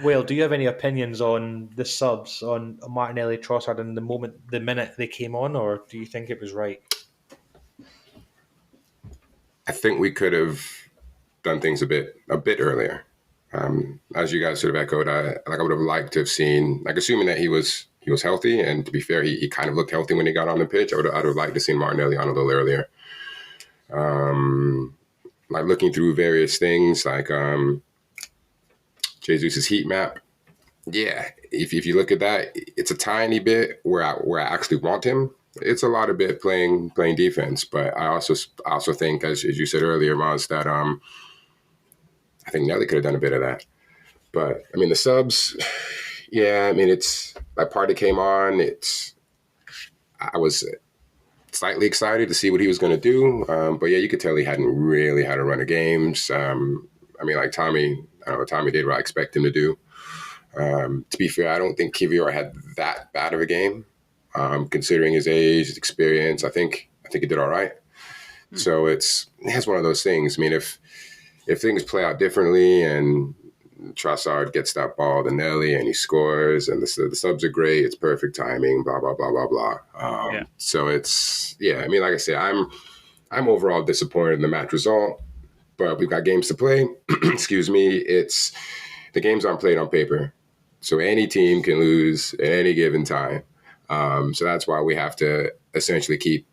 S1: Will, do you have any opinions on the subs on Martinelli, Trossard, and the minute they came on, or do you think it was right?
S3: I think we could have done things a bit earlier. As you guys sort of echoed, I would have liked to have seen, assuming that he was healthy, and to be fair, he kind of looked healthy when he got on the pitch. I'd have liked to see Martinelli on a little earlier. Looking through various things, Jesus' heat map. Yeah, if you look at that, it's a tiny bit where I actually want him. It's a lot of bit playing defense, but I also think, as you said earlier, Maz, that I think Nelly could have done a bit of that. But I mean, the subs, it's that part that came on. I was slightly excited to see what he was going to do, but you could tell he hadn't really had a run of games. Tommy did what I expect him to do. To be fair, I don't think Kivior had that bad of a game. Considering his age, his experience, I think he did all right. So it's one of those things. I mean, if things play out differently and Trossard gets that ball to Nelly and he scores and the subs are great, it's perfect timing, blah, blah, blah, blah, blah. So it's, like I say, I'm overall disappointed in the match result, but we've got games to play. Excuse me. The games aren't played on paper. So any team can lose at any given time. So that's why we have to essentially keep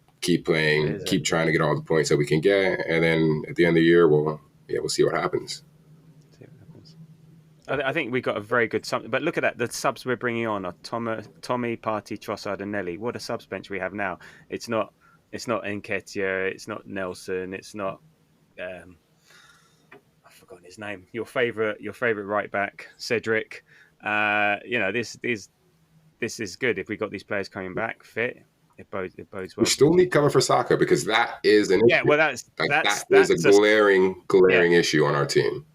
S3: playing, keep trying to get all the points that we can get, and then at the end of the year, we'll see what happens.
S2: I think we got a very good sub, but look at that. The subs we're bringing on are Tommy, Partey, Trossard, and Nelly. What a subs bench we have now. It's not Nketiah, it's not Nelson, it's not I've forgotten his name. Your favorite right back, Cedric. this is good. If we got these players coming back fit, it bodes well.
S3: We still need cover for Saka because that is an issue.
S2: Yeah, well, that's
S3: a glaring issue on our team.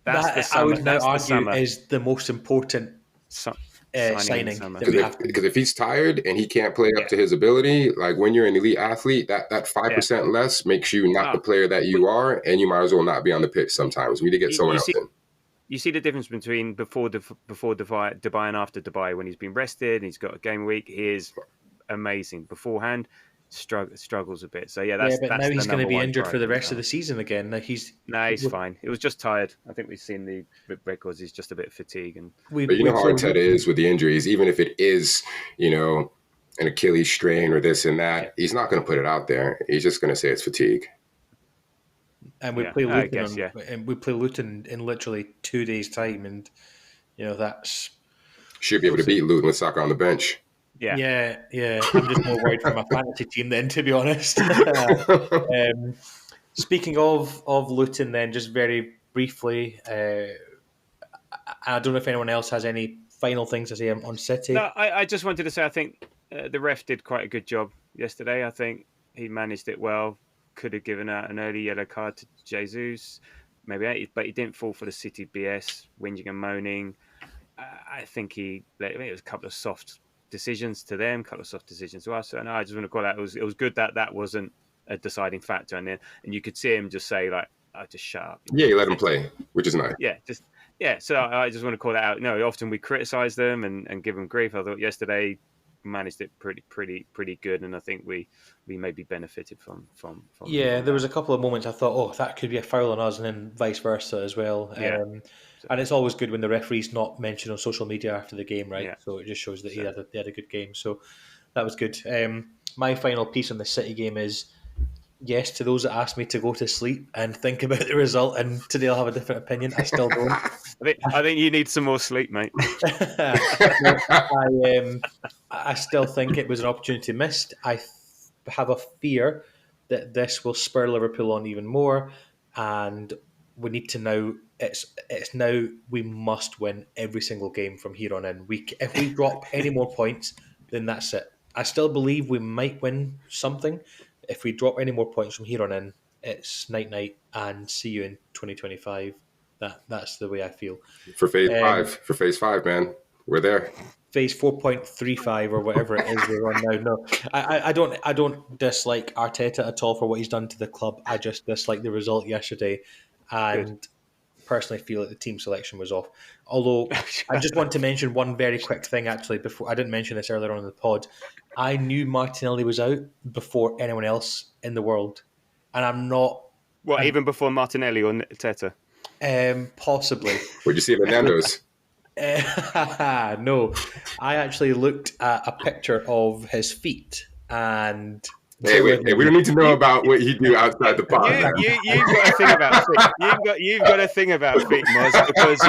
S2: That's the summer.
S1: I would now argue is the most important signing that we have.
S3: Because if he's tired and he can't play up to his ability, like when you're an elite athlete, that 5% less makes you not the player that you are, and you might as well not be on the pitch sometimes. We need to get someone else in.
S2: You see the difference between before Dubai and after Dubai. When he's been rested and he's got a game week, he is amazing. Beforehand, struggles a bit. So that's
S1: but now he's going to be injured for the rest
S2: of
S1: the season again. Like he's
S2: fine. It was just tired. I think we've seen the records. He's just a bit fatigued. And
S3: but you know how Arteta is with the injuries. Even if it is, an Achilles strain or this and that, he's not going to put it out there. He's just going to say it's fatigue.
S1: And we play Luton. And we play Luton in literally 2 days' time, and that's
S3: should be able to beat Luton with Saka on the bench.
S1: Yeah. I'm just more worried for my fantasy team then, to be honest. Speaking of Luton, then just very briefly, I don't know if anyone else has any final things to say on City.
S2: No, I just wanted to say I think the ref did quite a good job yesterday. I think he managed it well. Could have given out an early yellow card to Jesus, maybe, but he didn't fall for the City BS, whinging and moaning. I think it was a couple of soft decisions to them, a couple of soft decisions to us. And I just want to call out, it was good that wasn't a deciding factor. And you could see him just say, like, oh, just shut up.
S3: Yeah, you let him play, which is nice.
S2: So I just want to call that out. No, often we criticise them and give them grief. I thought yesterday managed it pretty good, and I think we maybe benefited from
S1: there was a couple of moments I thought, that could be a foul on us, and then vice versa as well. And it's always good when the referee's not mentioned on social media after the game, right? So it just shows that he had a good game. So that was good. My final piece on the City game is, yes, to those that asked me to go to sleep and think about the result, and today I'll have a different opinion. I still don't.
S2: I think you need some more sleep, mate.
S1: I still think it was an opportunity missed. I have a fear that this will spur Liverpool on even more, and we need to now. It's now we must win every single game from here on in. If we drop any more points, then that's it. I still believe we might win something. If we drop any more points from here on in, it's night and see you in 2025. That's the way I feel.
S3: For phase 5, man, we're there.
S1: Phase 4.35 or whatever it is we're on now. No, I don't dislike Arteta at all for what he's done to the club. I just dislike the result yesterday, and personally feel that the team selection was off. Although I just want to mention one very quick thing actually. Before I didn't mention this earlier on in the pod, I knew Martinelli was out before anyone else in the world, and I'm not.
S2: Well, even before Martinelli or Teta?
S1: Possibly.
S3: Would you see the Nando's?
S1: No, I actually looked at a picture of his feet and.
S3: Hey, we don't need to know about what he do outside the pod.
S2: You've got a thing about feet. You've got a thing about feet, Moz, because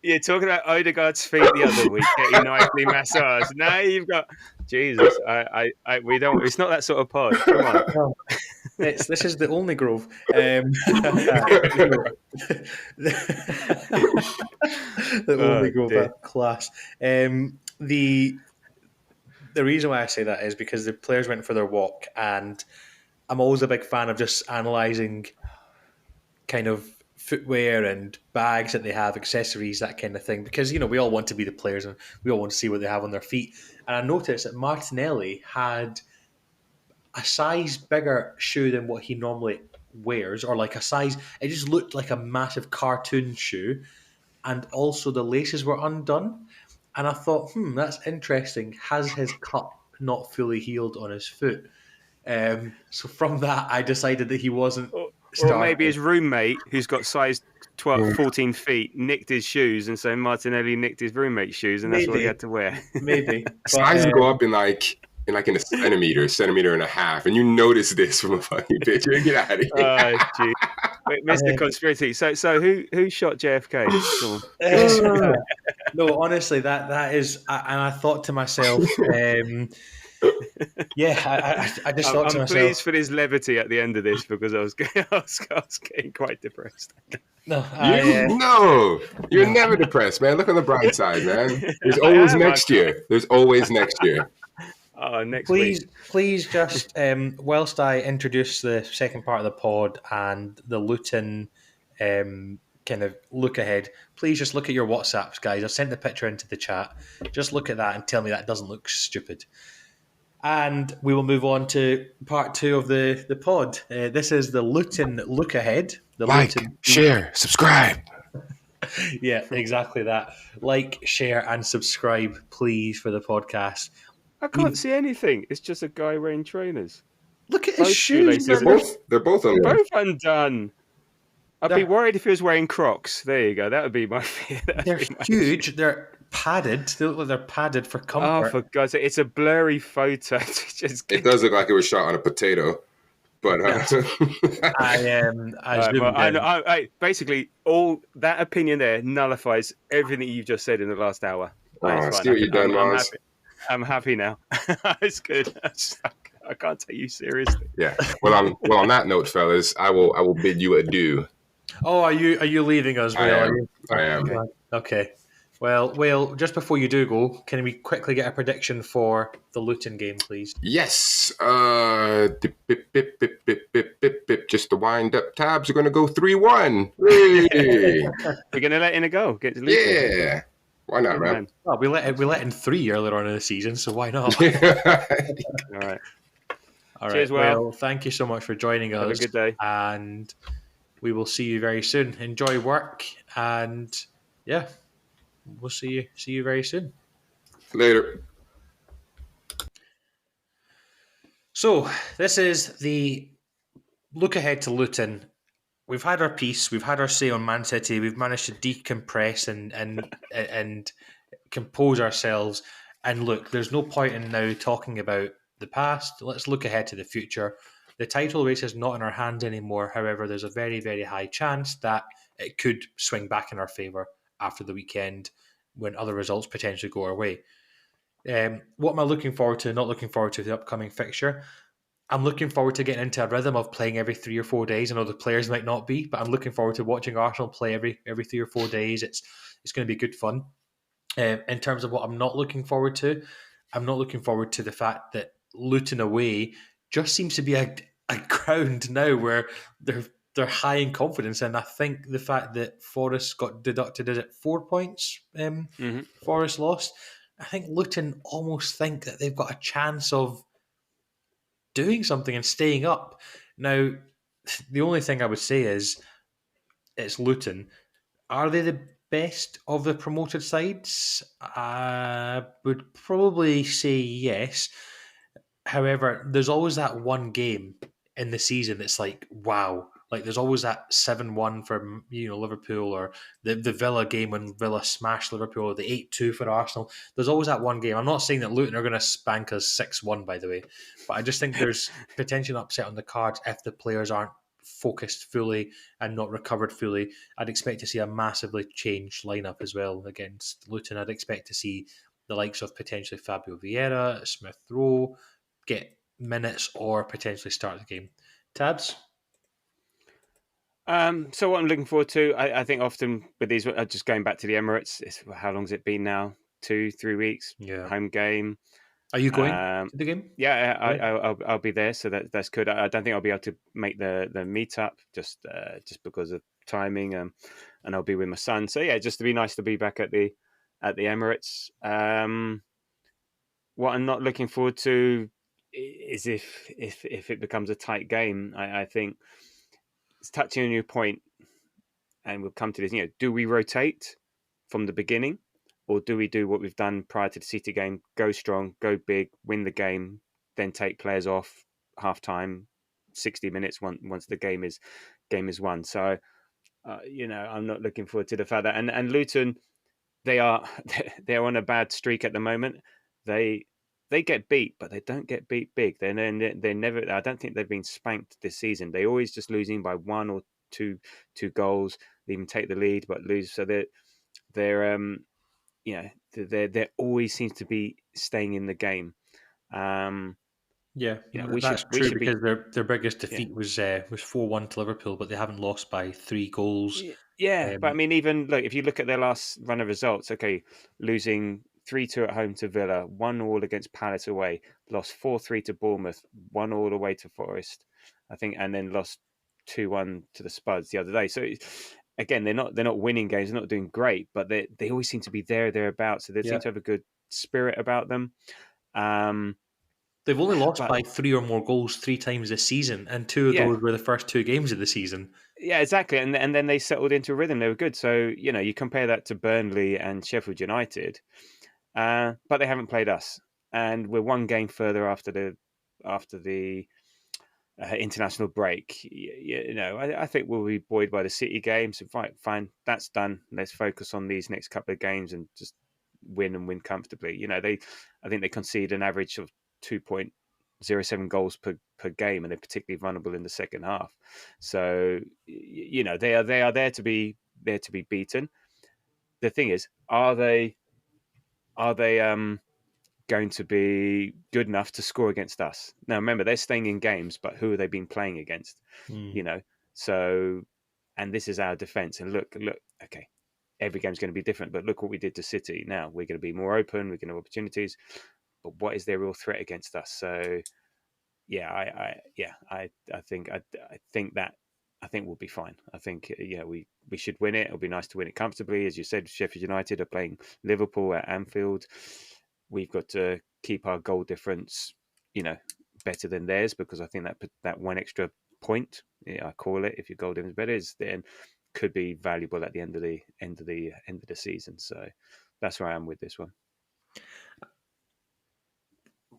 S2: you're talking about Odegaard's feet the other week, getting nicely massaged. Now you've got Jesus. We don't. It's not that sort of pod. Come on.
S1: No, this is the only Grove. The only Grove. Dear. Class. The reason why I say that is because the players went for their walk, and I'm always a big fan of just analysing kind of footwear and bags that they have, accessories, that kind of thing, because, we all want to be the players and we all want to see what they have on their feet. And I noticed that Martinelli had a size bigger shoe than what he normally wears, or like a size, it just looked like a massive cartoon shoe, and also the laces were undone. And I thought, that's interesting. Has his cut not fully healed on his foot? So from that, I decided that he wasn't starting.
S2: Or maybe his roommate, who's got size 14 feet, nicked his shoes, and so Martinelli nicked his roommate's shoes, and that's what he had to wear.
S1: Maybe.
S3: Sizes go up in a centimeter and a half, and you notice this from a fucking picture. Get out of here.
S2: Oh, gee. Wait, Mr. Conspiracy. So who shot JFK?
S1: No, honestly, that is, and I thought to myself, Yeah, I just thought to
S2: I'm
S1: myself,
S2: pleased for this levity at the end of this because I was getting quite depressed.
S1: no,
S3: No, you're
S1: no.
S3: never depressed, man. Look on the bright side, man. There's
S2: I
S3: always
S2: am.
S3: next year. There's always next year.
S2: Oh, next week.
S1: Please, just whilst I introduce the second part of the pod and the Luton kind of look ahead, please just look at your WhatsApps, guys. I've sent the picture into the chat. Just look at that and tell me that doesn't look stupid. And we will move on to part 2 of the pod. This is the Luton look ahead. The
S3: Like,
S1: Luton
S3: share, subscribe.
S1: Yeah, exactly that. Like, share, and subscribe, please, for the podcast.
S2: I can't see anything. It's just a guy wearing trainers.
S1: Look at his
S2: Both
S1: shoes.
S2: shoelaces.
S3: They're both on there.
S2: Both undone. I'd be worried if he was wearing Crocs. There you go. That would be my fear.
S1: They're huge. They're padded. They look like they're padded for comfort.
S2: Oh, for God's sake. It's a blurry photo. Just
S3: It does look like it was shot on a potato, but
S2: basically all that opinion there nullifies everything you've just said in the last hour. It's
S3: see what you've done, Mars.
S2: I'm happy now. It's good. I can't take you seriously.
S3: Yeah. Well, on that note, fellas, I will bid you adieu.
S1: Oh, are you leaving us, Will?
S3: I am.
S1: Okay. Well, just before you do go, can we quickly get a prediction for the Luton game, please?
S3: Yes. Just the wind up tabs are going to go 3-1. We're
S2: going to let in a goal. Get to
S3: Luton. Yeah. Why not, man?
S1: Well, we let in 3 earlier on in the season, so why not? All right.
S2: Cheers,
S1: well, thank you so much for joining us.
S2: Have a good day.
S1: And we will see you very soon. Enjoy work, and yeah, we'll see you very soon.
S3: Later.
S1: So this is the look ahead to Luton. We've had our piece. We've had our say on Man City. We've managed to decompress and compose ourselves. And look, there's no point in now talking about the past. Let's look ahead to the future. The title race is not in our hands anymore. However, there's a very, very high chance that it could swing back in our favour after the weekend when other results potentially go our way. What am I looking forward to? Not looking forward to the upcoming fixture. I'm looking forward to getting into a rhythm of playing every 3 or 4 days. I know the players might not be, but I'm looking forward to watching Arsenal play every 3 or 4 days. It's going to be good fun. In terms of what I'm not looking forward to, I'm not looking forward to the fact that Luton away just seems to be a ground now where they're high in confidence, and I think the fact that Forest got deducted, is it 4 points? Forest lost. I think Luton almost think that they've got a chance of doing something and staying up. Now, the only thing I would say is it's Luton. Are they the best of the promoted sides? I would probably say yes. However, there's always that one game in the season that's like, wow. Like there's always that 7-1 for Liverpool, or the Villa game when Villa smashed Liverpool, or the 8-2 for Arsenal. There's always that one game. I'm not saying that Luton are going to spank us 6-1, by the way, but I just think there's potential upset on the cards if the players aren't focused fully and not recovered fully. I'd expect to see a massively changed lineup as well against Luton. I'd expect to see the likes of potentially Fabio Vieira, Smith Rowe get minutes or potentially start the game. Tabs?
S2: So what I'm looking forward to, I think often with these, just going back to the Emirates, how long's it been now? 2-3 weeks?
S1: Yeah.
S2: Home game.
S1: Are you going to the game?
S2: Yeah, I'll be there, so that's good. I don't think I'll be able to make the meetup just because of timing, and I'll be with my son. So yeah, just to be nice to be back at the Emirates. What I'm not looking forward to is if it becomes a tight game. I think it's touching on your point, and we'll come to this. Do we rotate from the beginning? Or do we do what we've done prior to the City game? Go strong, go big, win the game, then take players off half time, 60 minutes once the game is won. So, I'm not looking forward to the fact that and Luton, they're on a bad streak at the moment. They get beat, but they don't get beat big. They're never. I don't think they've been spanked this season. They always just losing by 1 or 2 goals. They even take the lead but lose. So they're there always seems to be staying in the game.
S1: Yeah,
S2: We
S1: that's
S2: should
S1: true
S2: be.
S1: because their biggest
S2: Yeah.
S1: defeat was 4-1 to Liverpool, but they haven't lost by 3 goals.
S2: Yeah, but I mean, even look, if you look at their last run of results, okay, losing 3-2 at home to Villa, 1-1 against Palace away, lost 4-3 to Bournemouth, 1-1 away to Forest, I think, and then lost 2-1 to the Spuds the other day. So again, they're not winning games, they're not doing great, but they always seem to be thereabouts. So they seem
S1: Yeah,
S2: to have a good spirit about them.
S1: they've only lost
S2: But
S1: by 3 or more goals 3 times this season, and 2 of
S2: yeah,
S1: those were the first 2 games of the season.
S2: yeah, exactly. And then they settled into a rhythm. They were good. So, you compare that to Burnley and Sheffield United, but they haven't played us. And we're one game further after the international break. I think we'll be buoyed by the City games. Fine, that's done. Let's focus on these next couple of games and just win and win comfortably. I think they concede an average of 2.07 goals per game, and they're particularly vulnerable in the second half. So they are there to be beaten. The thing is, are they going to be good enough to score against us? Now, remember, they're staying in games, but who have they been playing against?
S1: Mm.
S2: You know, so and this is our defense. And look, okay, every game's going to be different, but look what we did to City. Now we're going to be more open. We're going to have opportunities, but what is their real threat against us? So yeah, I think we'll be fine. I think we should win it. It'll be nice to win it comfortably, as you said. Sheffield United are playing Liverpool at Anfield. We've got to keep our goal difference, better than theirs, because I think that one extra point, I call it, if your goal difference is better, then could be valuable at the end of the season. So that's where I am with this one.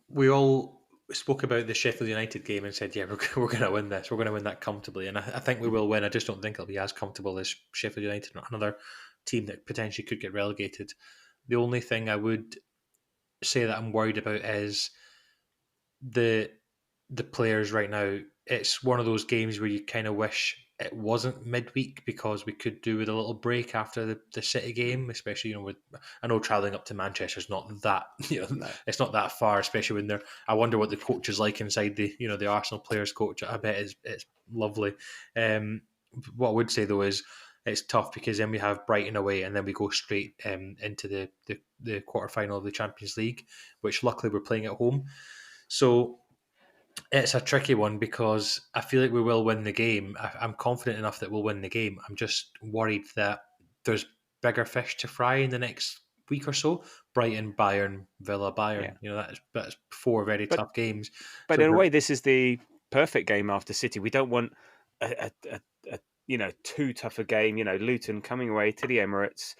S1: We all spoke about the Sheffield United game and said, yeah, we're going to win this. We're going to win that comfortably. And I think we will win. I just don't think it'll be as comfortable as Sheffield United, another team that potentially could get relegated. The only thing I would say that I'm worried about is the players right now. It's one of those games where you kind of wish it wasn't midweek, because we could do with a little break after the City game, especially with, I know travelling up to Manchester is not that
S2: No.
S1: it's not that far, especially when they're. I wonder what the coach is like inside the Arsenal players coach. I bet it's lovely. What I would say though is it's tough, because then we have Brighton away, and then we go straight into the quarter final of the Champions League, which luckily we're playing at home. So it's a tricky one, because I feel like we will win the game. I'm confident enough that we'll win the game. I'm just worried that there's bigger fish to fry in the next week or so. Brighton, Bayern, Villa, Bayern.
S2: Yeah.
S1: That's 4 very
S2: But
S1: tough games.
S2: But
S1: So
S2: in a way, this is the perfect game after City. We don't want too tough a game. Luton coming away to the Emirates.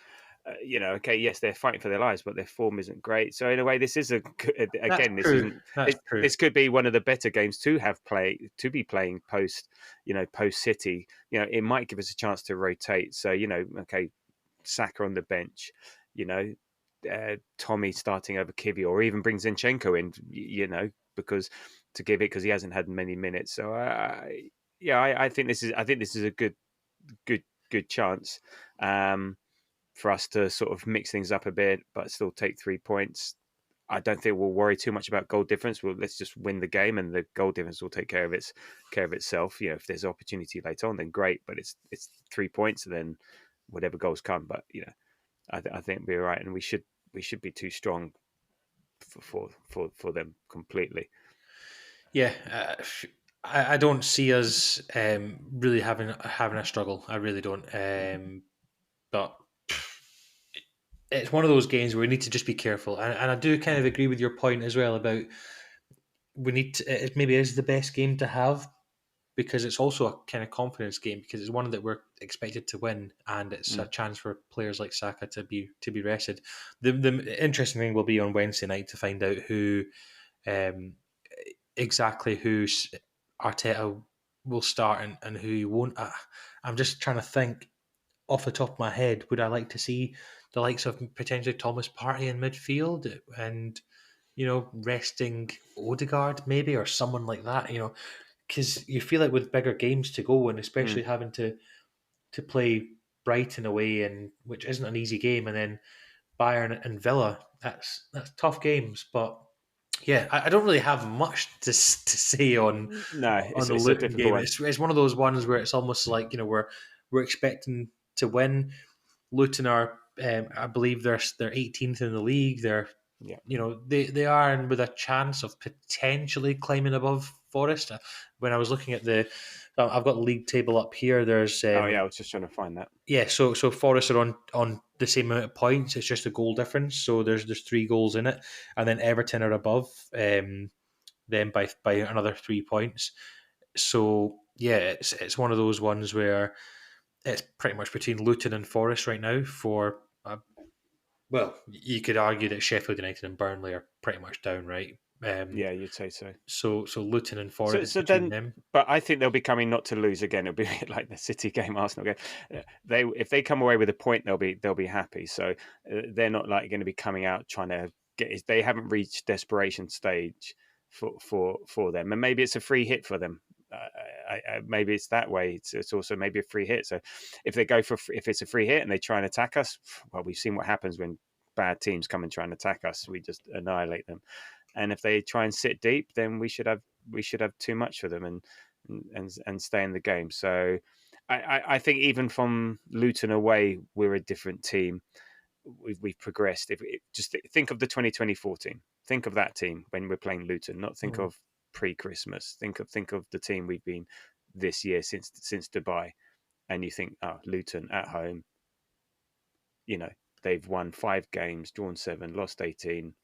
S2: Okay, yes, they're fighting for their lives, but their form isn't great. So in a way, this is
S1: that's
S2: again, this
S1: true.
S2: isn't.
S1: That's true.
S2: This could be one of the better games to be playing post City. It might give us a chance to rotate. So okay, Saka on the bench. Tommy starting over Kivior, or even bring Zinchenko in. Because he hasn't had many minutes. So I think this is a good chance for us to sort of mix things up a bit, but still take 3 points. I don't think we'll worry too much about goal difference. Let's just win the game, and the goal difference will take care of itself. If there's opportunity later on, then great. But it's 3 points, and then whatever goals come. But I think we're right, and we should be too strong for them completely.
S1: Yeah, I don't see us really having a struggle. I really don't. But it's one of those games where we need to just be careful. And I do kind of agree with your point as well about we need to. It maybe is the best game to have, because it's also a kind of confidence game, because it's one that we're expected to win, and it's a chance for players like Saka to be rested. The interesting thing will be on Wednesday night to find out who exactly who Arteta will start and who he won't. I'm just trying to think off the top of my head. Would I like to see the likes of potentially Thomas Partey in midfield, and resting Odegaard maybe, or someone like that? Because you feel like with bigger games to go, and especially having to play Brighton away, and which isn't an easy game, and then Bayern and Villa, that's tough games. But Yeah, I don't really have much to say on
S2: No,
S1: the
S2: it's a
S1: Luton
S2: difficult
S1: game.
S2: one.
S1: It's one of those ones where it's almost like, we're expecting to win. Luton are, I believe they're 18th in the league. They're,
S2: Yeah.
S1: they are in with a chance of potentially climbing above Forest. When I was looking at I've got the league table up here. There's
S2: Oh yeah, I was just trying to find that.
S1: yeah, so Forest are on the same amount of points. It's just a goal difference. So there's 3 goals in it, and then Everton are above them by another 3 points. So yeah, it's one of those ones where it's pretty much between Luton and Forest right now. Well, you could argue that Sheffield United and Burnley are pretty much down, right?
S2: Yeah, you'd say so.
S1: So Luton and
S2: So,
S1: Forest
S2: so
S1: between
S2: then,
S1: them.
S2: but I think they'll be coming not to lose again. It'll be a bit like the City game, Arsenal game. If they come away with a point, they'll be happy. So they're not like going to be coming out trying to get. They haven't reached desperation stage for them, and maybe it's a free hit for them. Maybe it's that way. It's also maybe a free hit. So if they go if it's a free hit and they try and attack us, well, we've seen what happens when bad teams come and try and attack us. We just annihilate them. And if they try and sit deep, then we should have too much for them and stay in the game. So I think even from Luton away, we're a different team. We've progressed. If just think of the 2024 team, think of that team when we're playing Luton. Not think of pre-Christmas. Think of the team we've been this year since Dubai, and you think, oh, Luton at home. They've won 5 games, drawn 7, lost 18.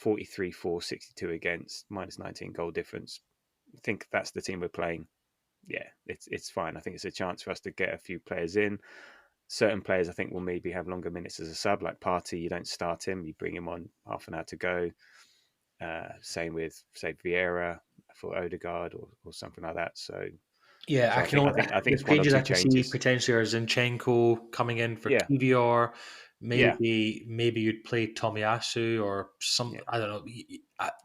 S2: 43-4, 62 against, minus 19 goal difference. I think that's the team we're playing. Yeah, it's fine. I think it's a chance for us to get a few players in. Certain players I think will maybe have longer minutes as a sub, like Partey. You don't start him, you bring him on half an hour to go. Same with, say, Vieira for Odegaard or something like that. So
S1: Yeah,
S2: I think
S1: the
S2: it's one or
S1: changes
S2: two
S1: I can see
S2: changes.
S1: potentially are Zinchenko coming in for
S2: Yeah,
S1: Kivior.
S2: yeah,
S1: Maybe you'd play Tomiyasu or some.
S2: yeah,
S1: I don't know.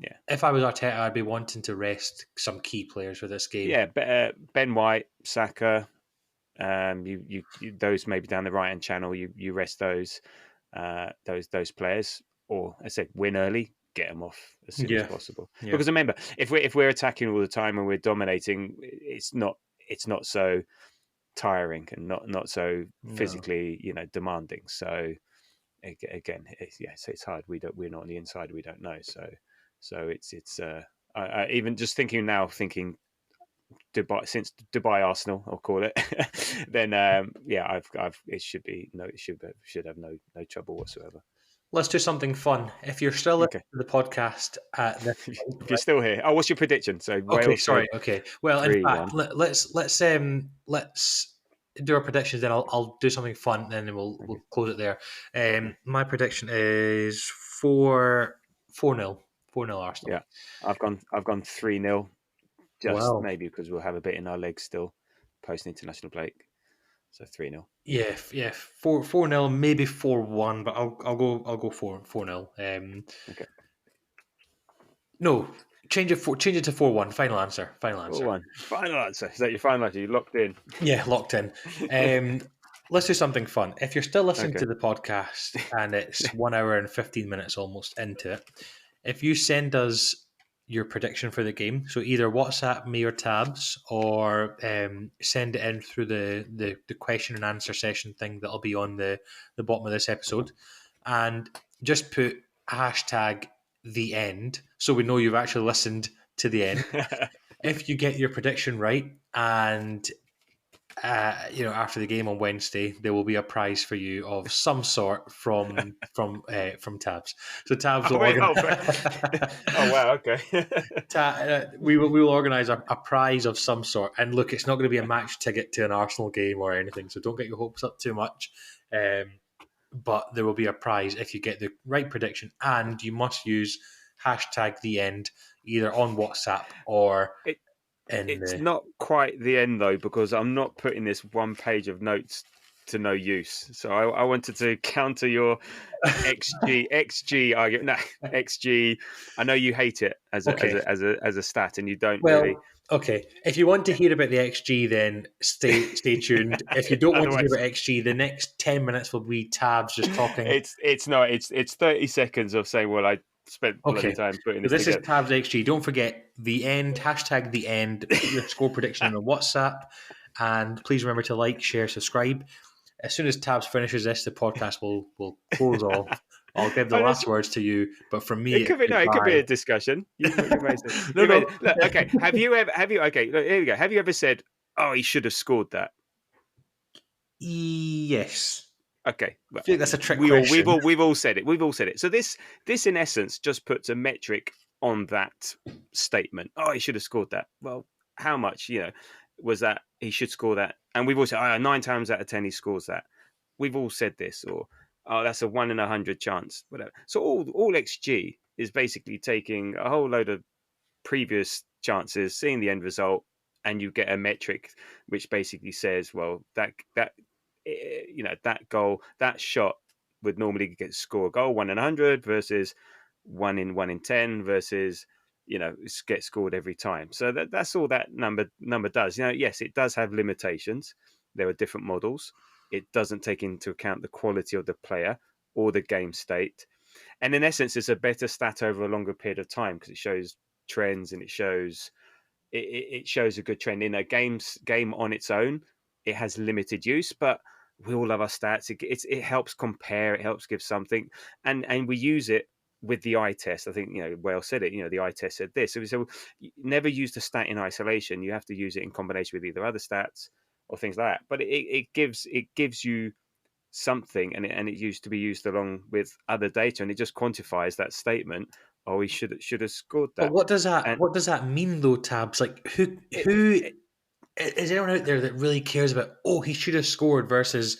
S2: yeah.
S1: If I was Arteta, I'd be wanting to rest some key players for this game.
S2: Yeah, Ben White, Saka, you those maybe down the right hand channel. You rest those players, or I said, win early, get them off as soon as
S1: Yeah,
S2: possible.
S1: yeah.
S2: Because remember, if we're attacking all the time and we're dominating, it's not so tiring and not so
S1: No.
S2: physically demanding. So again, it's hard. We're not on the inside. We don't know. So it's I even just thinking Dubai, since Dubai Arsenal, I'll call it. Then it should have no trouble whatsoever.
S1: Let's do something fun. If you're still listening
S2: Okay,
S1: to the podcast at this point,
S2: if you're still here, what's your prediction? So
S1: okay,
S2: Wales
S1: sorry. Okay. Well, in
S2: 3-1.
S1: fact, let's do our predictions. Then I'll do something fun. Then we'll
S2: Okay.
S1: close it there.
S2: Okay.
S1: My prediction is 4-0 Arsenal.
S2: Yeah, I've gone 3-0. Just
S1: Wow.
S2: maybe because we'll have a bit in our legs still post international break. So 3-0.
S1: Yeah, 4-0, maybe 4-1, but I'll go 4-0.
S2: Okay.
S1: No, change it to 4-1. Final answer.
S2: 4-1. Final answer. Is that your final answer? You locked in?
S1: Yeah, locked in. Let's do something fun. If you're still listening to the podcast and it's 1 hour and 15 minutes almost into it, if you send us your prediction for the game, so either WhatsApp me or Tabs, or send it in through the question and answer session thing that'll be on the bottom of this episode, and just put hashtag the end so we know you've actually listened to the end. If you get your prediction right, and after the game on Wednesday, there will be a prize for you of some sort from Tabs. So Tabs will organize.
S2: Oh wow! Okay.
S1: We will organise a prize of some sort, and look, it's not going to be a match ticket to an Arsenal game or anything, so don't get your hopes up too much. But there will be a prize if you get the right prediction, and you must use hashtag the end either on WhatsApp or.
S2: It's not quite the end though, because I'm not putting this one page of notes to no use. So I wanted to counter your XG argument. No, XG. I know you hate it as a stat, and you don't really.
S1: Okay. If you want to hear about the XG, then stay tuned. If you don't want to hear about XG, the next 10 minutes will be Tabs just talking.
S2: It's 30 seconds of saying, well, I spent bloody
S1: Okay.
S2: time putting
S1: So
S2: this
S1: this is
S2: together.
S1: Tabs XG. Don't forget the end, hashtag the end. Put your score prediction on WhatsApp. And please remember to like, share, subscribe. As soon as Tabs finishes this, the podcast will close off. I'll give the
S2: Oh,
S1: last words to you, but from me,
S2: it
S1: it's
S2: could be it could be
S1: goodbye.
S2: a discussion. You may say,
S1: No, no.
S2: look, okay. Have you okay? Look, here we go. Have you ever said, "Oh, he should have scored that"?
S1: Yes.
S2: Okay,
S1: I
S2: well,
S1: feel like that's a trick question.
S2: we've all said it. We've all said it. So this in essence just puts a metric on that statement. Oh, he should have scored that. Well, how much was that he should score that? And we've all said, 9 times out of 10 he scores that. We've all said this, or oh, that's a 1 in 100 chance, whatever. So all XG is basically taking a whole load of previous chances, seeing the end result, and you get a metric which basically says, well, that that goal, that shot would normally score a goal 1 in 100 versus 1 in 10 versus get scored every time. So that's all that number does. Yes, it does have limitations. There are different models. It doesn't take into account the quality of the player or the game state. And in essence, it's a better stat over a longer period of time because it shows trends and it shows a good trend in a game on its own. It has limited use, but we all love our stats. It helps compare. It helps give something, and we use it with the eye test. I think Wales said it. The eye test said this. So never use the stat in isolation. You have to use it in combination with either other stats or things like that. But it gives you something, and it used to be used along with other data, and it just quantifies that statement. Oh, he should have scored that.
S1: But what does
S2: And
S1: that mean though, Tabs? Like who is anyone out there that really cares about? Oh, he should have scored versus.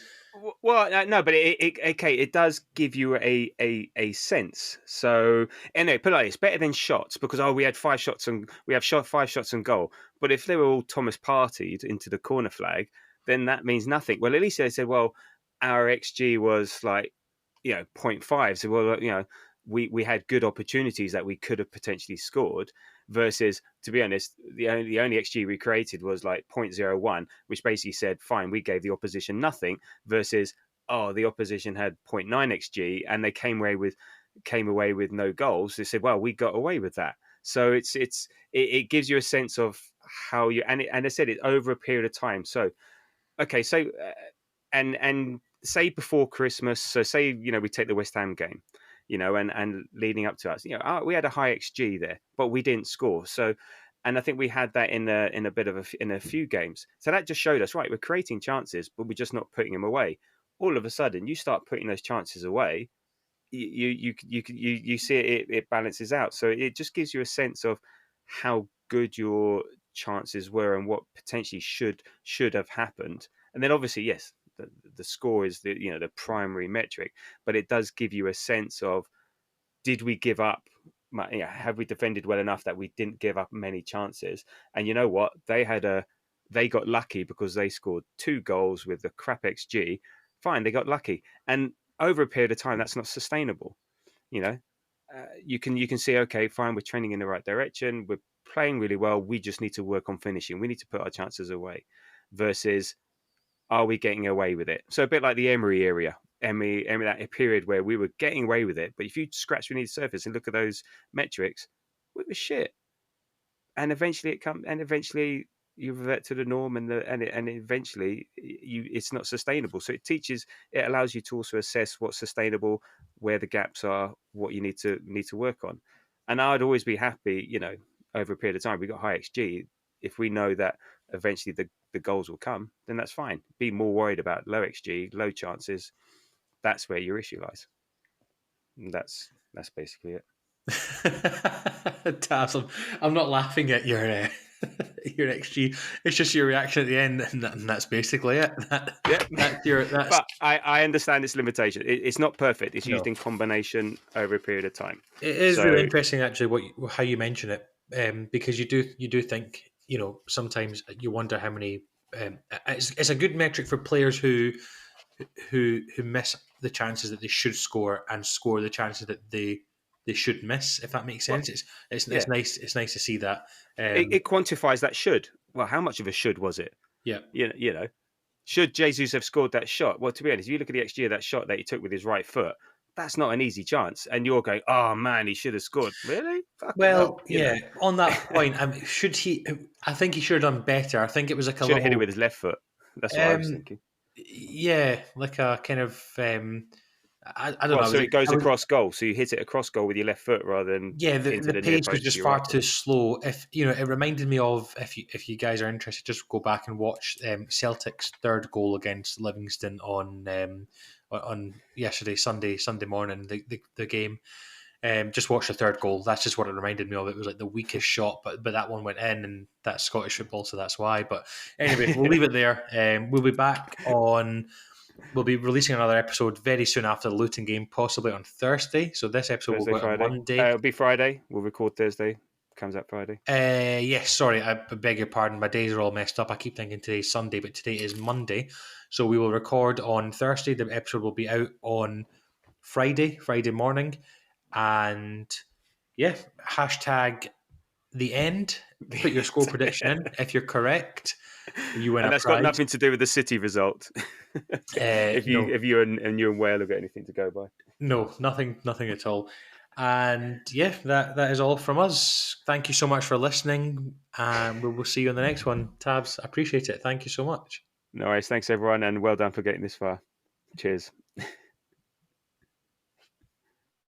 S2: Well, no, but it does give you a sense. So anyway, put it like this: better than shots because we had 5 shots and we have 5 shots and goal. But if they were all Thomas partied into the corner flag, then that means nothing. Well, at least they said, well, our XG was like 0.5. So well, we had good opportunities that we could have potentially scored. Versus, to be honest, the only XG we created was like 0.01, which basically said, fine, we gave the opposition nothing. Versus, the opposition had 0.9 XG and they came away with no goals. They said, well, we got away with that. So it gives you a sense of how you and I said it over a period of time. So okay, so and say before Christmas, so say we take the West Ham game. And leading up to us, we had a high XG there, but we didn't score. So, and I think we had that in a few games. So that just showed us, right, we're creating chances, but we're just not putting them away. All of a sudden, you start putting those chances away, you see it balances out. So it just gives you a sense of how good your chances were and what potentially should have happened. And then obviously, yes, the score is the primary metric, but it does give you a sense of, did we give up? Have we defended well enough that we didn't give up many chances? And you know what? They got lucky because they scored 2 goals with the crap XG. Fine, they got lucky. And over a period of time, that's not sustainable. You can see, okay, fine, we're trending in the right direction. We're playing really well. We just need to work on finishing. We need to put our chances away versus, are we getting away with it? So a bit like the Emery era, that period where we were getting away with it. But if you scratch beneath the surface and look at those metrics, we were shit. And eventually eventually you revert to the norm, and eventually it's not sustainable. So it allows you to also assess what's sustainable, where the gaps are, what you need to work on. And I'd always be happy, over a period of time, we got high XG. If we know that eventually the goals will come, then that's fine. Be more worried about low XG, low chances. That's where your issue lies. And that's basically it.
S1: Tabs, I'm not laughing at your your XG. It's just your reaction at the end, and that's basically it.
S2: But I understand its limitation. It's not perfect. It's used in combination over a period of time.
S1: It is really interesting, actually, how you mention it, because you do think, sometimes you wonder how many. It's a good metric for players who miss the chances that they should score and score the chances that they should miss, if that makes sense. It's nice. It's nice to see that.
S2: It quantifies that should. Well, how much of a should was it?
S1: Yeah.
S2: Should Jesus have scored that shot? Well, to be honest, if you look at the XG of that shot that he took with his right foot, that's not an easy chance. And you're going, oh man, he should have scored. Really? Fucking
S1: Well,
S2: hell, you know.
S1: on that point, should he? I think he should have done better. I think it was like a
S2: Should have hit it
S1: little,
S2: with his left foot. That's what I was thinking.
S1: yeah, like a kind of. I don't know.
S2: So it goes
S1: I was-
S2: across goal. So you hit it across goal with your left foot rather than
S1: Yeah,
S2: into
S1: the
S2: the near
S1: pace was
S2: post with
S1: just
S2: your
S1: far
S2: right
S1: too
S2: foot.
S1: slow. If it reminded me of if you guys are interested, just go back and watch Celtic's third goal against Livingston on yesterday Sunday morning the game. Just watch the third goal. That's just what it reminded me of. It was like the weakest shot, but that one went in, and that's Scottish football, so that's why. But anyway, we'll leave it there. We'll be back on. We'll be releasing another episode very soon after the Luton game, possibly on Thursday. So this episode
S2: Thursday,
S1: will go out on
S2: Friday.
S1: Monday.
S2: It'll be Friday. We'll record Thursday. Comes out Friday.
S1: Yes, sorry, I beg your pardon. My days are all messed up. I keep thinking today's Sunday, but today is Monday. So we will record on Thursday. The episode will be out on Friday morning. And yeah, hashtag the end. Put your score prediction in. If you're correct, you win
S2: And
S1: a
S2: that's
S1: prize.
S2: got nothing to do with the City result. if you and Wales have got anything to go by.
S1: No, nothing at all. And yeah, that is all from us. Thank you so much for listening, and we will see you on the next one. Tabs, I appreciate it. Thank you so much.
S2: No worries. Thanks everyone, and well done for getting this far. Cheers.